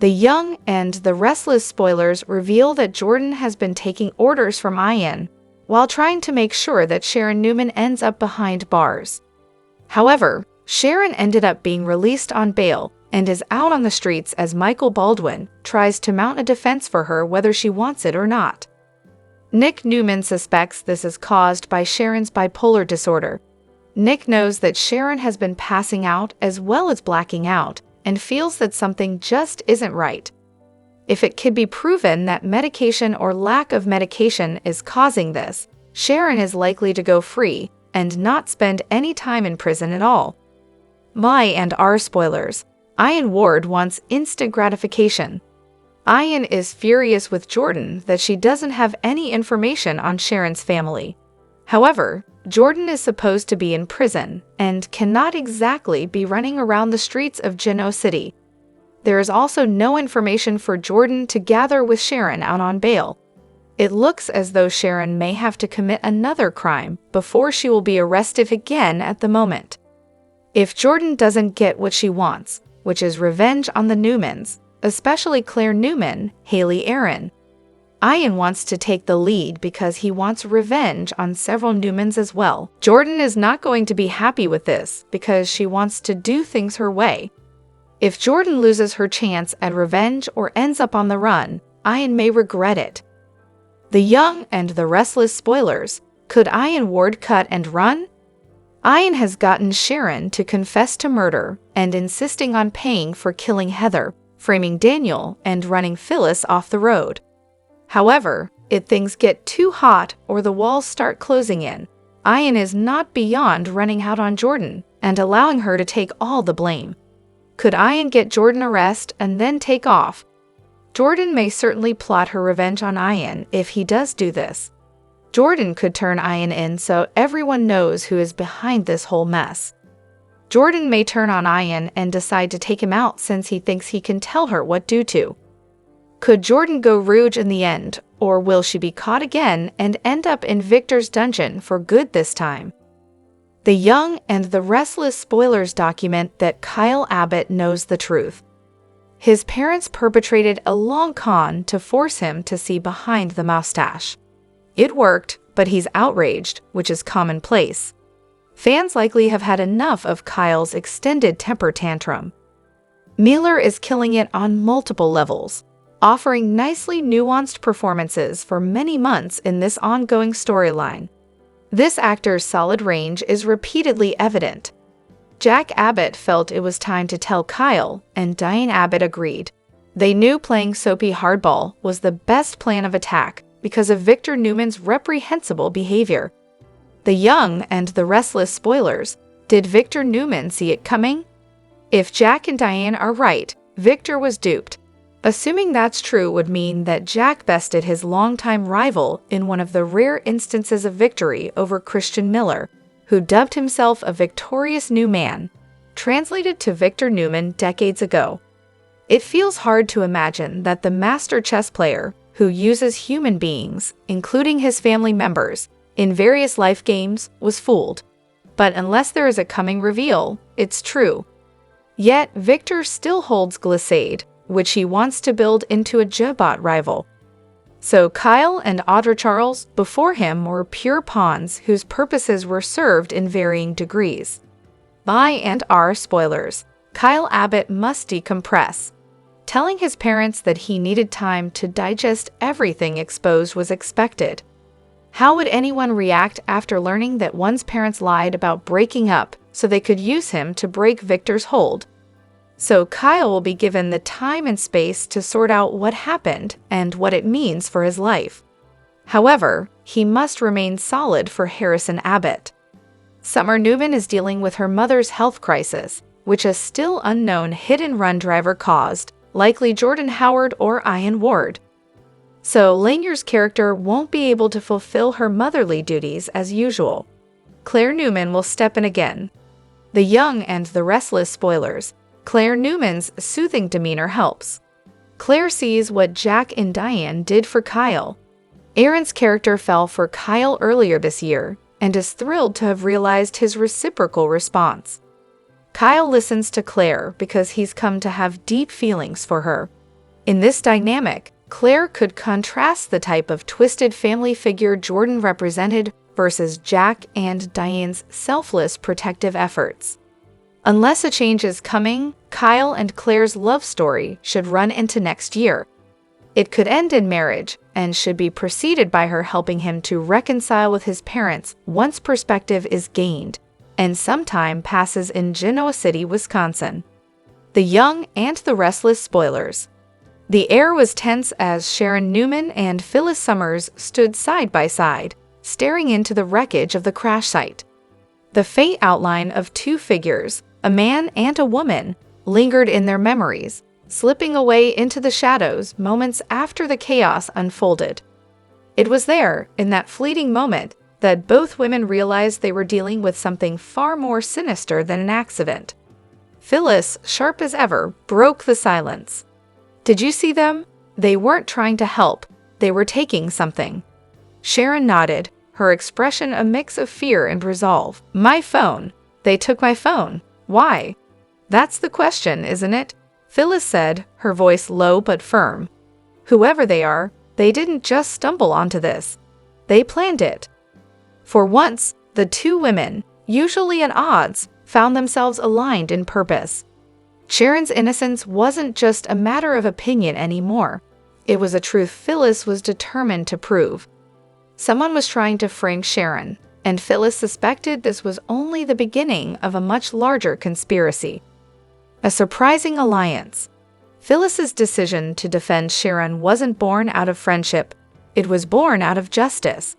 The Young and the Restless spoilers reveal that Jordan has been taking orders from Ian while trying to make sure that Sharon Newman ends up behind bars. However, Sharon ended up being released on bail and is out on the streets as Michael Baldwin tries to mount a defense for her whether she wants it or not. Nick Newman suspects this is caused by Sharon's bipolar disorder. Nick knows that Sharon has been passing out as well as blacking out and feels that something just isn't right. If it could be proven that medication or lack of medication is causing this, Sharon is likely to go free and not spend any time in prison at all. My and our spoilers. Ian Ward wants instant gratification. Ian is furious with Jordan that she doesn't have any information on Sharon's family. However, Jordan is supposed to be in prison and cannot exactly be running around the streets of Genoa City. There is also no information for Jordan to gather with Sharon out on bail. It looks as though Sharon may have to commit another crime before she will be arrested again at the moment. If Jordan doesn't get what she wants, which is revenge on the Newmans, especially Claire Newman, Haley Aaron, Ian wants to take the lead because he wants revenge on several Newmans as well. Jordan is not going to be happy with this because she wants to do things her way. If Jordan loses her chance at revenge or ends up on the run, Ian may regret it. The Young and the Restless spoilers. Could Ian Ward cut and run? Ian has gotten Sharon to confess to murder and insisting on paying for killing Heather, framing Daniel, and running Phyllis off the road. However, if things get too hot or the walls start closing in, Ian is not beyond running out on Jordan and allowing her to take all the blame. Could Ian get Jordan arrested and then take off? Jordan may certainly plot her revenge on Ian if he does do this. Jordan could turn Ian in so everyone knows who is behind this whole mess. Jordan may turn on Ian and decide to take him out since he thinks he can tell her what to do. Could Jordan go Rouge in the end, or will she be caught again and end up in Victor's dungeon for good this time? The Young and the Restless spoilers document that Kyle Abbott knows the truth. His parents perpetrated a long con to force him to see behind the mustache. It worked, but he's outraged, which is commonplace. Fans likely have had enough of Kyle's extended temper tantrum. Miller is killing it on multiple levels, offering nicely nuanced performances for many months in this ongoing storyline. This actor's solid range is repeatedly evident. Jack Abbott felt it was time to tell Kyle, and Diane Abbott agreed. They knew playing soapy hardball was the best plan of attack because of Victor Newman's reprehensible behavior. The Young and the Restless spoilers. Did Victor Newman see it coming? If Jack and Diane are right, Victor was duped. Assuming that's true would mean that Jack bested his longtime rival in one of the rare instances of victory over Christian Miller, who dubbed himself a victorious new man, translated to Victor Newman decades ago. It feels hard to imagine that the master chess player, who uses human beings, including his family members, in various life games, was fooled. But unless there is a coming reveal, it's true. Yet Victor still holds Glissade, which he wants to build into a Jabot rival. So Kyle and Audra Charles before him were pure pawns whose purposes were served in varying degrees. My and our spoilers. Kyle Abbott must decompress. Telling his parents that he needed time to digest everything exposed was expected. How would anyone react after learning that one's parents lied about breaking up so they could use him to break Victor's hold? So Kyle will be given the time and space to sort out what happened and what it means for his life. However, he must remain solid for Harrison Abbott. Summer Newman is dealing with her mother's health crisis, which a still unknown hit-and-run driver caused, likely Jordan Howard or Ian Ward. so Lanier's character won't be able to fulfill her motherly duties as usual. Claire Newman will step in again. The young and the restless spoilers. Claire Newman's soothing demeanor helps. Claire sees what Jack and Diane did for Kyle. Aaron's character fell for Kyle earlier this year and is thrilled to have realized his reciprocal response. Kyle listens to Claire because he's come to have deep feelings for her. In this dynamic, Claire could contrast the type of twisted family figure Jordan represented versus Jack and Diane's selfless protective efforts. Unless a change is coming, Kyle and Claire's love story should run into next year. It could end in marriage and should be preceded by her helping him to reconcile with his parents once perspective is gained, and some time passes in Genoa City, Wisconsin. The young and the restless spoilers. The air was tense as Sharon Newman and Phyllis Summers stood side by side, staring into the wreckage of the crash site. The faint outline of two figures, a man and a woman, lingered in their memories, slipping away into the shadows moments after the chaos unfolded. It was there, in that fleeting moment, that both women realized they were dealing with something far more sinister than an accident. Phyllis, sharp as ever, broke the silence. "Did you see them? They weren't trying to help. They were taking something." Sharon nodded, her expression a mix of fear and resolve. "My phone. They took my phone. Why?" "That's the question, isn't it?" Phyllis said, her voice low but firm. "Whoever they are, they didn't just stumble onto this. They planned it." For once, the two women, usually at odds, found themselves aligned in purpose. Sharon's innocence wasn't just a matter of opinion anymore. It was a truth Phyllis was determined to prove. Someone was trying to frame Sharon, and Phyllis suspected this was only the beginning of a much larger conspiracy. A surprising alliance. Phyllis's decision to defend Sharon wasn't born out of friendship. It was born out of justice.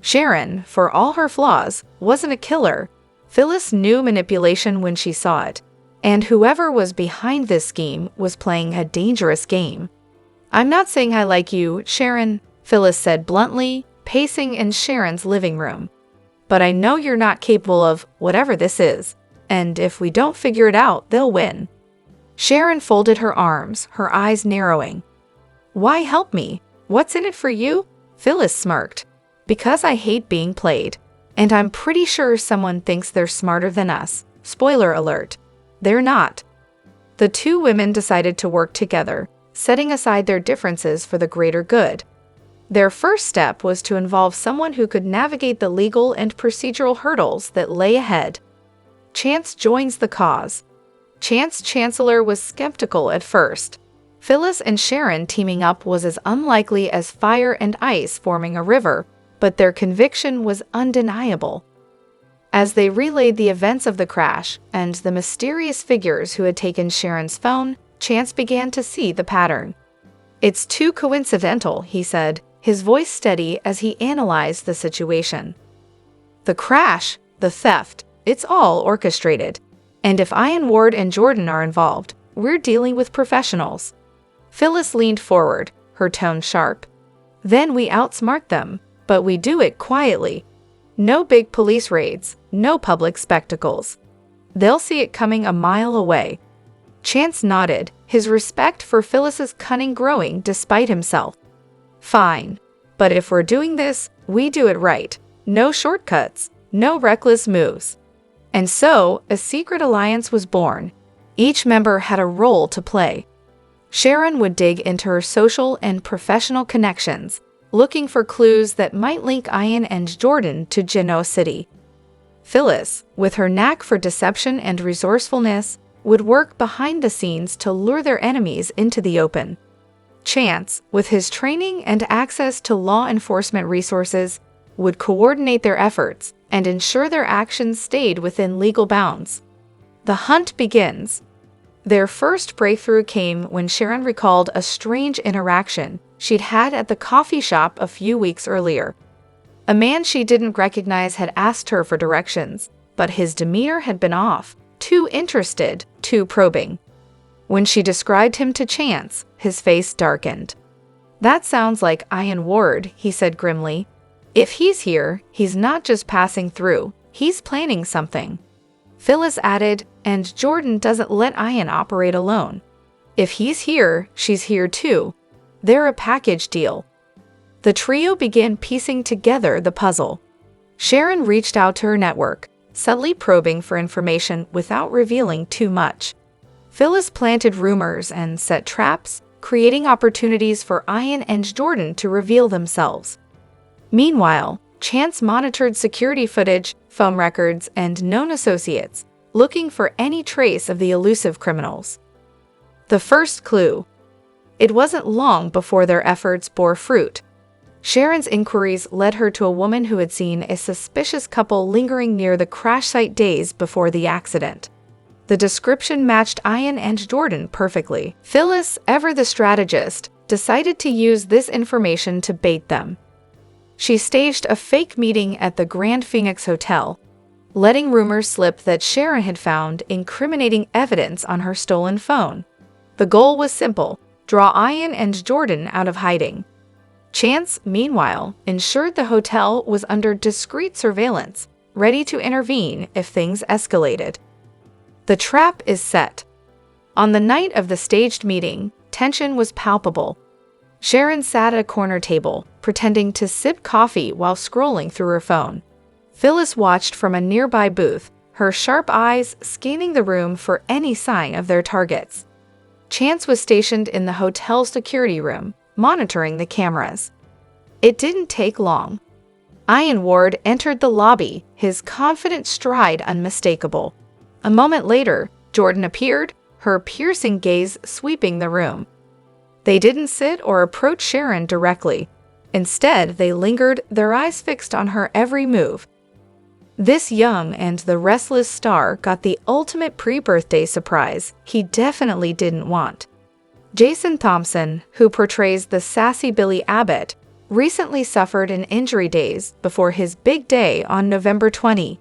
Sharon, for all her flaws, wasn't a killer. Phyllis knew manipulation when she saw it, and whoever was behind this scheme was playing a dangerous game. "I'm not saying I like you, Sharon," Phyllis said bluntly, pacing in Sharon's living room. "But I know you're not capable of whatever this is, and if we don't figure it out, they'll win." Sharon folded her arms, her eyes narrowing. "Why help me? What's in it for you?" Phyllis smirked. "Because I hate being played. And I'm pretty sure someone thinks they're smarter than us. Spoiler alert. They're not." The two women decided to work together, setting aside their differences for the greater good. Their first step was to involve someone who could navigate the legal and procedural hurdles that lay ahead. Chance joins the cause. Chance Chancellor was skeptical at first. Phyllis and Sharon teaming up was as unlikely as fire and ice forming a river, but their conviction was undeniable. As they relayed the events of the crash and the mysterious figures who had taken Sharon's phone, Chance began to see the pattern. "It's too coincidental," he said, his voice steady as he analyzed the situation. "The crash, the theft, it's all orchestrated. And if Ian, Ward, and Jordan are involved, we're dealing with professionals." Phyllis leaned forward, her tone sharp. "Then we outsmart them, but we do it quietly. No big police raids, no public spectacles. They'll see it coming a mile away." Chance nodded, his respect for Phyllis's cunning growing despite himself. "Fine. But if we're doing this, we do it right. No shortcuts, no reckless moves." And so, a secret alliance was born. Each member had a role to play. Sharon would dig into her social and professional connections, looking for clues that might link Ian and Jordan to Genoa City. Phyllis, with her knack for deception and resourcefulness, would work behind the scenes to lure their enemies into the open. Chance, with his training and access to law enforcement resources, would coordinate their efforts and ensure their actions stayed within legal bounds. The hunt begins. Their first breakthrough came when Sharon recalled a strange interaction she'd had at the coffee shop a few weeks earlier. A man she didn't recognize had asked her for directions, but his demeanor had been off, too interested, too probing. When she described him to Chance, his face darkened. That sounds like Ian Ward, he said grimly. If he's here, he's not just passing through, he's planning something. Phyllis added, and Jordan doesn't let Ian operate alone. If he's here, she's here too. They're a package deal. The trio began piecing together the puzzle. Sharon reached out to her network, subtly probing for information without revealing too much. Phyllis planted rumors and set traps, creating opportunities for Ian and Jordan to reveal themselves. Meanwhile, Chance monitored security footage, phone records, and known associates, looking for any trace of the elusive criminals. The first clue. It wasn't long before their efforts bore fruit. Sharon's inquiries led her to a woman who had seen a suspicious couple lingering near the crash site days before the accident. The description matched Ian and Jordan perfectly. Phyllis, ever the strategist, decided to use this information to bait them. She staged a fake meeting at the Grand Phoenix Hotel, letting rumors slip that Sharon had found incriminating evidence on her stolen phone. The goal was simple: draw Ian and Jordan out of hiding. Chance, meanwhile, ensured the hotel was under discreet surveillance, ready to intervene if things escalated. The trap is set. On the night of the staged meeting, tension was palpable. Sharon sat at a corner table, pretending to sip coffee while scrolling through her phone. Phyllis watched from a nearby booth, her sharp eyes scanning the room for any sign of their targets. Chance was stationed in the hotel's security room, monitoring the cameras. It didn't take long. Ian Ward entered the lobby, his confident stride unmistakable. A moment later, Jordan appeared, her piercing gaze sweeping the room. They didn't sit or approach Sharon directly. Instead, they lingered, their eyes fixed on her every move. This young and the restless star got the ultimate pre-birthday surprise he definitely didn't want. Jason Thompson, who portrays the sassy Billy Abbott, recently suffered an injury days before his big day on November 20.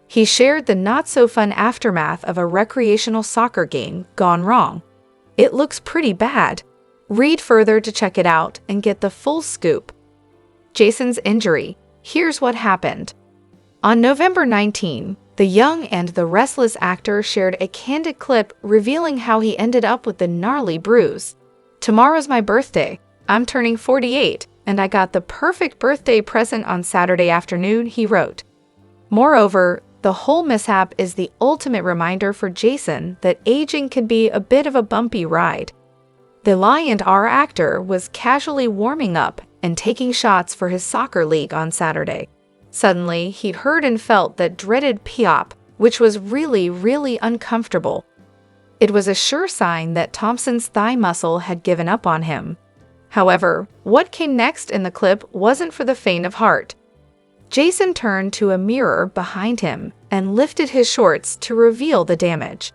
He shared the not-so-fun aftermath of a recreational soccer game gone wrong. It looks pretty bad. Read further to check it out and get the full scoop. Jason's injury. Here's what happened. On November 19, the young and the restless actor shared a candid clip revealing how he ended up with the gnarly bruise. "Tomorrow's my birthday. I'm turning 48, and I got the perfect birthday present on Saturday afternoon," he wrote. Moreover, the whole mishap is the ultimate reminder for Jason that aging can be a bit of a bumpy ride. The Lion-R actor was casually warming up and taking shots for his soccer league on Saturday. Suddenly, he heard and felt that dreaded piop, which was really, really uncomfortable. It was a sure sign that Thompson's thigh muscle had given up on him. However, what came next in the clip wasn't for the faint of heart. Jason turned to a mirror behind him and lifted his shorts to reveal the damage.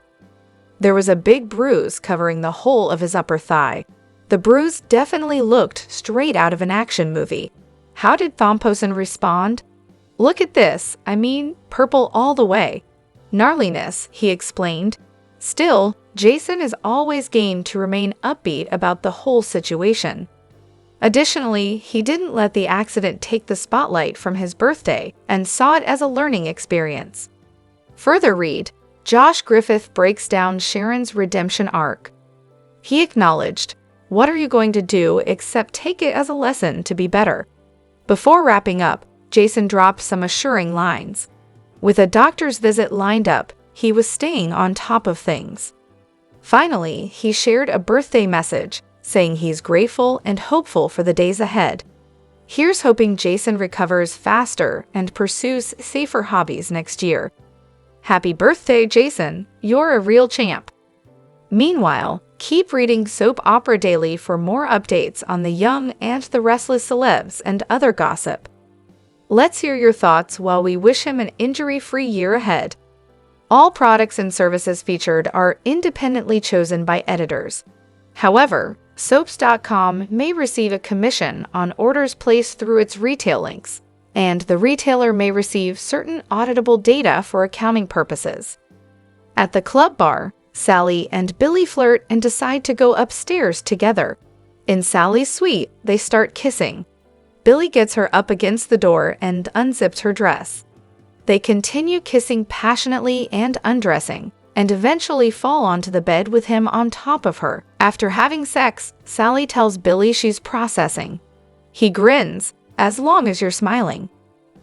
There was a big bruise covering the whole of his upper thigh. The bruise definitely looked straight out of an action movie. How did Thompson respond? "Look at this, purple all the way. Gnarliness," he explained. Still, Jason is always game to remain upbeat about the whole situation. Additionally, he didn't let the accident take the spotlight from his birthday and saw it as a learning experience. Further read, Josh Griffith breaks down Sharon's redemption arc. He acknowledged, "What are you going to do except take it as a lesson to be better?" Before wrapping up, Jason dropped some assuring lines. With a doctor's visit lined up, he was staying on top of things. Finally, he shared a birthday message, saying he's grateful and hopeful for the days ahead. Here's hoping Jason recovers faster and pursues safer hobbies next year. Happy birthday, Jason. You're a real champ. Meanwhile, keep reading Soap Opera Daily for more updates on the young and the restless celebs and other gossip. Let's hear your thoughts while we wish him an injury-free year ahead. All products and services featured are independently chosen by editors. However, Soaps.com may receive a commission on orders placed through its retail links, and the retailer may receive certain auditable data for accounting purposes. At the club bar, Sally and Billy flirt and decide to go upstairs together. In Sally's suite, they start kissing. Billy gets her up against the door and unzips her dress. They continue kissing passionately and undressing, and eventually fall onto the bed with him on top of her. After having sex, Sally tells Billy she's processing. He grins, "As long as you're smiling."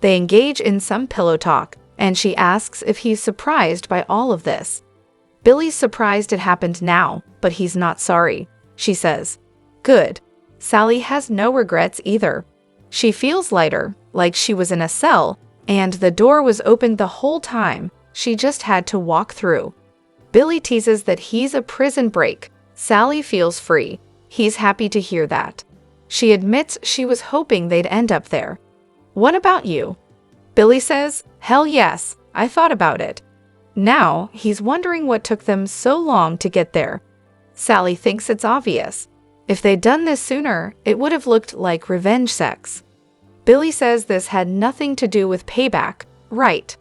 They engage in some pillow talk, and she asks if he's surprised by all of this. Billy's surprised it happened now, but he's not sorry. She says, "Good." Sally has no regrets either. She feels lighter, like she was in a cell, and the door was open the whole time. She just had to walk through. Billy teases that he's a prison break. Sally feels free. He's happy to hear that. She admits she was hoping they'd end up there. "What about you?" Billy says, "Hell yes, I thought about it." Now, he's wondering what took them so long to get there. Sally thinks it's obvious. If they'd done this sooner, it would have looked like revenge sex. Billy says this had nothing to do with payback, right?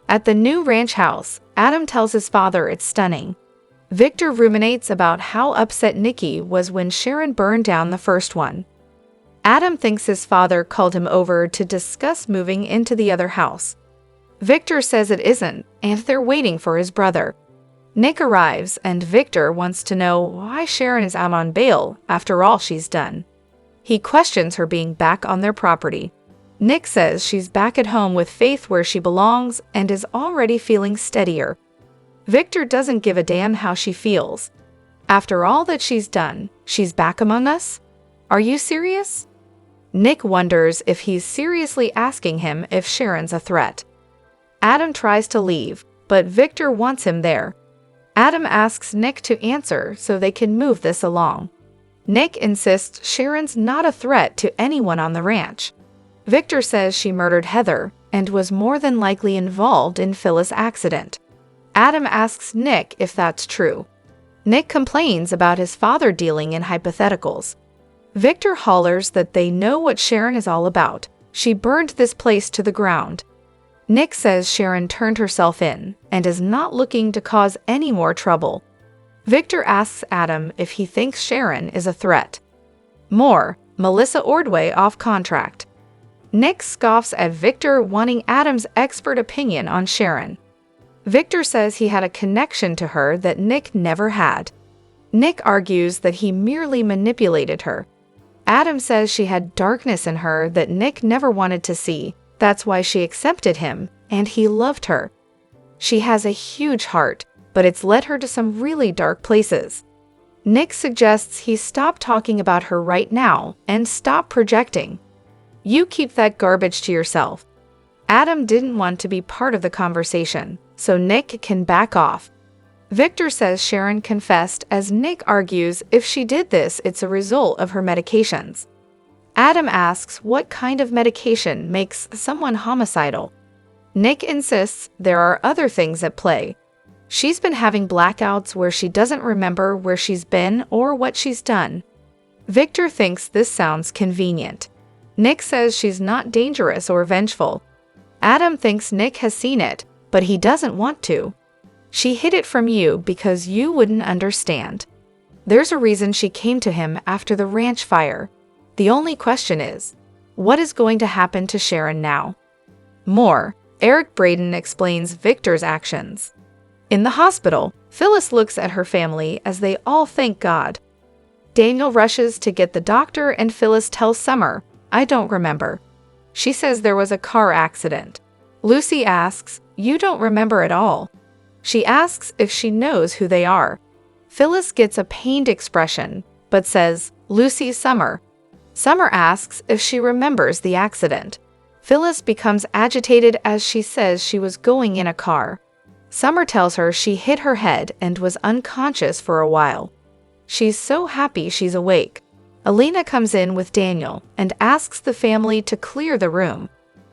At the new ranch house, Adam tells his father it's stunning. Victor ruminates about how upset Nikki was when Sharon burned down the first one. Adam thinks his father called him over to discuss moving into the other house. Victor says it isn't, and they're waiting for his brother. Nick arrives, and Victor wants to know why Sharon is out on bail after all she's done. He questions her being back on their property. Nick says she's back at home with Faith where she belongs and is already feeling steadier. Victor doesn't give a damn how she feels. After all that she's done, she's back among us? Are you serious? Nick wonders if he's seriously asking him if Sharon's a threat. Adam tries to leave, but Victor wants him there. Adam asks Nick to answer so they can move this along. Nick insists Sharon's not a threat to anyone on the ranch. Victor says she murdered Heather and was more than likely involved in Phyllis' accident. Adam asks Nick if that's true. Nick complains about his father dealing in hypotheticals. Victor hollers that they know what Sharon is all about. She burned this place to the ground. Nick says Sharon turned herself in and is not looking to cause any more trouble. Victor asks Adam if he thinks Sharon is a threat. More, Melissa Ordway off contract. Nick scoffs at Victor wanting Adam's expert opinion on Sharon. Victor says he had a connection to her that Nick never had. Nick argues that he merely manipulated her. Adam says she had darkness in her that Nick never wanted to see. That's why she accepted him, and he loved her. She has a huge heart, but it's led her to some really dark places. Nick suggests he stop talking about her right now and stop projecting. You keep that garbage to yourself. Adam didn't want to be part of the conversation, so Nick can back off. Victor says Sharon confessed as Nick argues if she did this, it's a result of her medications. Adam asks what kind of medication makes someone homicidal. Nick insists there are other things at play. She's been having blackouts where she doesn't remember where she's been or what she's done. Victor thinks this sounds convenient. Nick says she's not dangerous or vengeful. Adam thinks Nick has seen it, but he doesn't want to. She hid it from you because you wouldn't understand. There's a reason she came to him after the ranch fire. The only question is, what is going to happen to Sharon now? More, Eric Braden explains Victor's actions. In the hospital, Phyllis looks at her family as they all thank God. Daniel rushes to get the doctor and Phyllis tells Summer, "I don't remember." She says there was a car accident. Lucy asks, "You don't remember at all?" She asks if she knows who they are. Phyllis gets a pained expression, but says, "Lucy's Summer." Summer asks if she remembers the accident. Phyllis becomes agitated as she says she was going in a car. Summer tells her she hit her head and was unconscious for a while. She's so happy she's awake. Alina comes in with Daniel and asks the family to clear the room.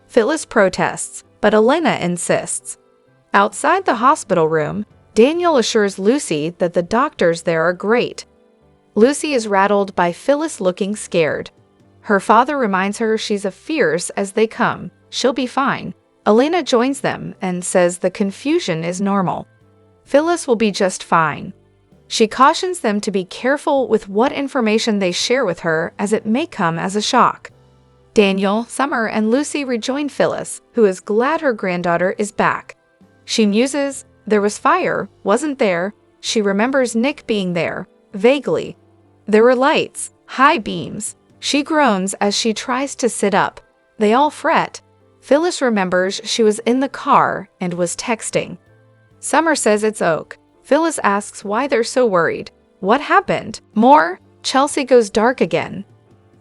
Phyllis protests, but Alina insists. Outside the hospital room, Daniel assures Lucy that the doctors there are great. Lucy is rattled by Phyllis looking scared. Her father reminds her she's as fierce as they come. She'll be fine. Alina joins them and says the confusion is normal. Phyllis will be just fine. She cautions them to be careful with what information they share with her, as it may come as a shock. Daniel, Summer, and Lucy rejoin Phyllis, who is glad her granddaughter is back. She muses, "There was fire, wasn't there?" She remembers Nick being there, vaguely. There were lights, high beams. She groans as she tries to sit up. They all fret. Phyllis remembers she was in the car and was texting. Summer says it's Oak. Phyllis asks why they're so worried. What happened? More? Chelsea goes dark again.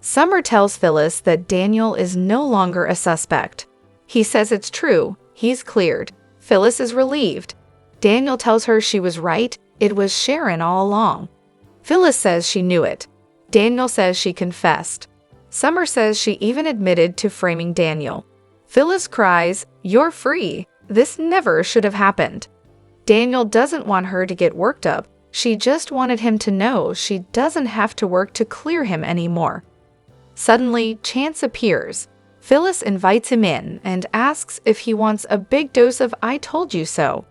Summer tells Phyllis that Daniel is no longer a suspect. He says it's true. He's cleared. Phyllis is relieved. Daniel tells her she was right. It was Sharon all along. Phyllis says she knew it. Daniel says she confessed. Summer says she even admitted to framing Daniel. Phyllis cries, "You're free. This never should have happened." Daniel doesn't want her to get worked up. She just wanted him to know she doesn't have to work to clear him anymore. Suddenly, Chance appears. Phyllis invites him in and asks if he wants a big dose of "I told you so."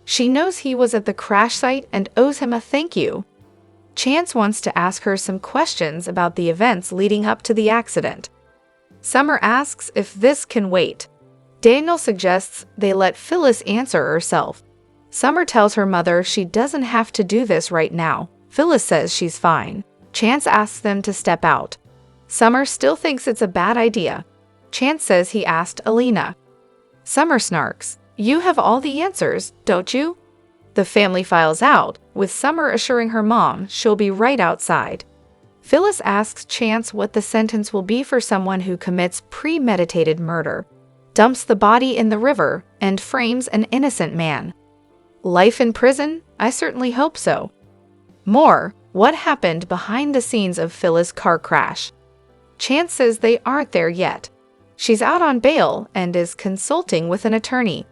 She knows he was at the crash site and owes him a thank you. Chance wants to ask her some questions about the events leading up to the accident. Summer asks if this can wait. Daniel suggests they let Phyllis answer herself. Summer tells her mother she doesn't have to do this right now. Phyllis says she's fine. Chance asks them to step out. Summer still thinks it's a bad idea. Chance says he asked Alina. Summer snarks, "You have all the answers, don't you?" The family files out, with Summer assuring her mom she'll be right outside. Phyllis asks Chance what the sentence will be for someone who commits premeditated murder, dumps the body in the river, and frames an innocent man. Life in prison? I certainly hope so. More, what happened behind the scenes of Phyllis' car crash? Chance says they aren't there yet. She's out on bail and is consulting with an attorney.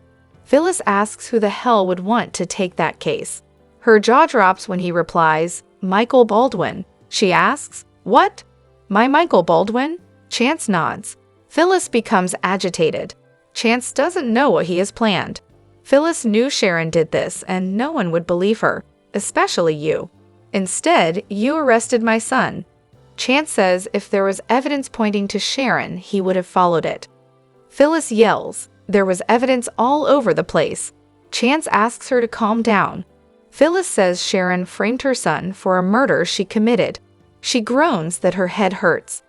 Phyllis asks who the hell would want to take that case. Her jaw drops when he replies, "Michael Baldwin." She asks, "What? My Michael Baldwin?" Chance nods. Phyllis becomes agitated. Chance doesn't know what he has planned. Phyllis knew Sharon did this and no one would believe her, especially you. Instead, you arrested my son. Chance says if there was evidence pointing to Sharon, he would have followed it. Phyllis yells. There was evidence all over the place. Chance asks her to calm down. Phyllis says Sharon framed her son for a murder she committed. She groans that her head hurts.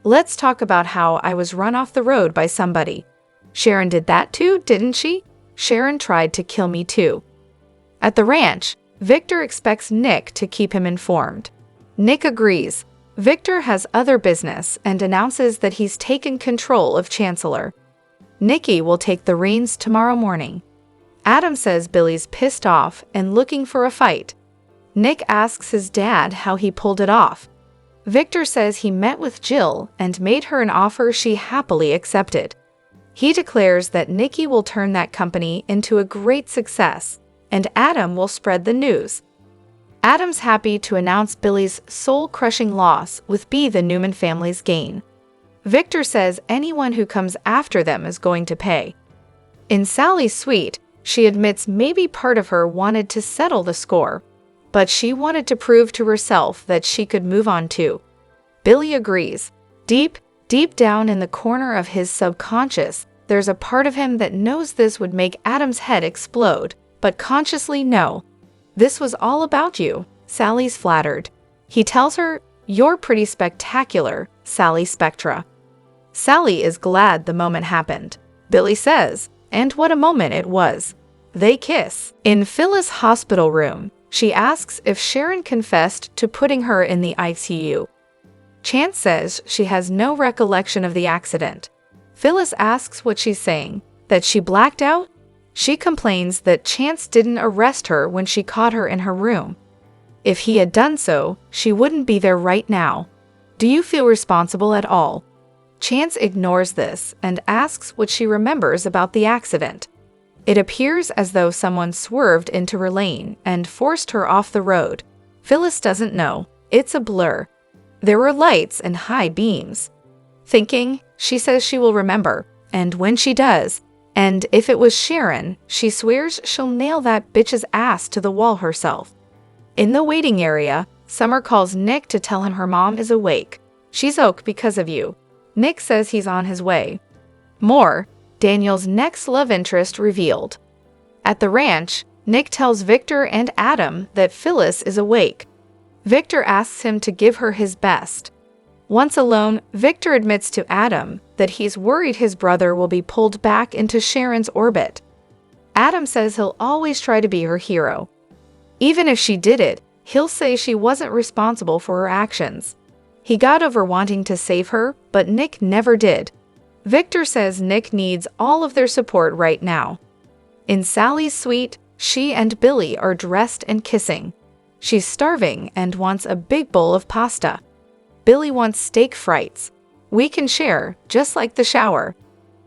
"Let's talk about how I was run off the road by somebody." "Sharon did that too, didn't she?" "Sharon tried to kill me too." At the ranch, Victor expects Nick to keep him informed. Nick agrees. Victor has other business and announces that he's taken control of Chancellor. Nikki will take the reins tomorrow morning. Adam says Billy's pissed off and looking for a fight. Nick asks his dad how he pulled it off. Victor says he met with Jill and made her an offer she happily accepted. He declares that Nikki will turn that company into a great success, and Adam will spread the news. Adam's happy to announce Billy's soul-crushing loss would be the Newman family's gain. Victor says anyone who comes after them is going to pay. In Sally's suite, she admits maybe part of her wanted to settle the score, but she wanted to prove to herself that she could move on too. Billy agrees. Deep down in the corner of his subconscious, there's a part of him that knows this would make Adam's head explode, but consciously no. "This was all about you," Sally's flattered. He tells her, "You're pretty spectacular, Sally Spectra." Sally is glad the moment happened. Billy says, and what a moment it was. They kiss. In Phyllis' hospital room, she asks if Sharon confessed to putting her in the ICU. Chance says she has no recollection of the accident. Phyllis asks what she's saying, that she blacked out? She complains that Chance didn't arrest her when she caught her in her room. If he had done so, she wouldn't be there right now. Do you feel responsible at all? Chance ignores this and asks what she remembers about the accident. It appears as though someone swerved into her lane and forced her off the road. Phyllis doesn't know. It's a blur. There were lights and high beams. Thinking, she says she will remember, and when she does, and if it was Sharon, she swears she'll nail that bitch's ass to the wall herself. In the waiting area, Summer calls Nick to tell him her mom is awake. She's oak because of you. Nick says he's on his way. More, Daniel's next love interest revealed. At the ranch, Nick tells Victor and Adam that Phyllis is awake. Victor asks him to give her his best. Once alone, Victor admits to Adam that he's worried his brother will be pulled back into Sharon's orbit. Adam says he'll always try to be her hero. Even if she did it, he'll say she wasn't responsible for her actions. He got over wanting to save her, but Nick never did. Victor says Nick needs all of their support right now. In Sally's suite, she and Billy are dressed and kissing. She's starving and wants a big bowl of pasta. Billy wants steak frites. We can share, just like the shower.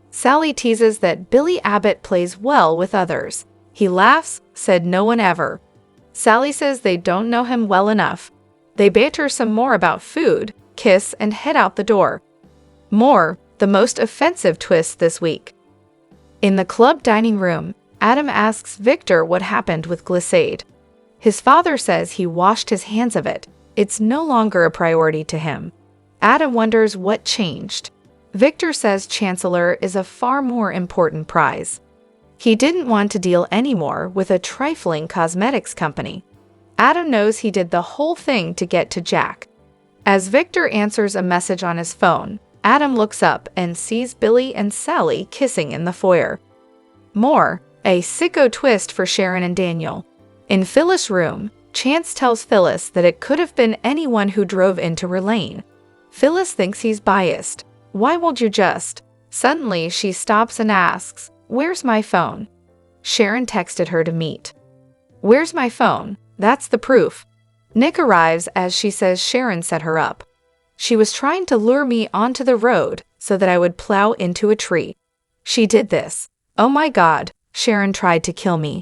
Sally teases that Billy Abbott plays well with others. He laughs, said no one ever. Sally says they don't know him well enough. They banter some more about food, kiss, and head out the door. More, the most offensive twist this week. In the club dining room, Adam asks Victor what happened with Glissade. His father says he washed his hands of it. It's no longer a priority to him. Adam wonders what changed. Victor says Chancellor is a far more important prize. He didn't want to deal anymore with a trifling cosmetics company. Adam knows he did the whole thing to get to Jack. As Victor answers a message on his phone, Adam looks up and sees Billy and Sally kissing in the foyer. More, a sicko twist for Sharon and Daniel. In Phyllis' room, Chance tells Phyllis that it could have been anyone who drove into her lane. Phyllis thinks he's biased. Why won't you just? Suddenly, she stops and asks, "Where's my phone?" Sharon texted her to meet. "Where's my phone? That's the proof." Nick arrives as she says Sharon set her up. "She was trying to lure me onto the road so that I would plow into a tree. She did this. Oh my God, Sharon tried to kill me."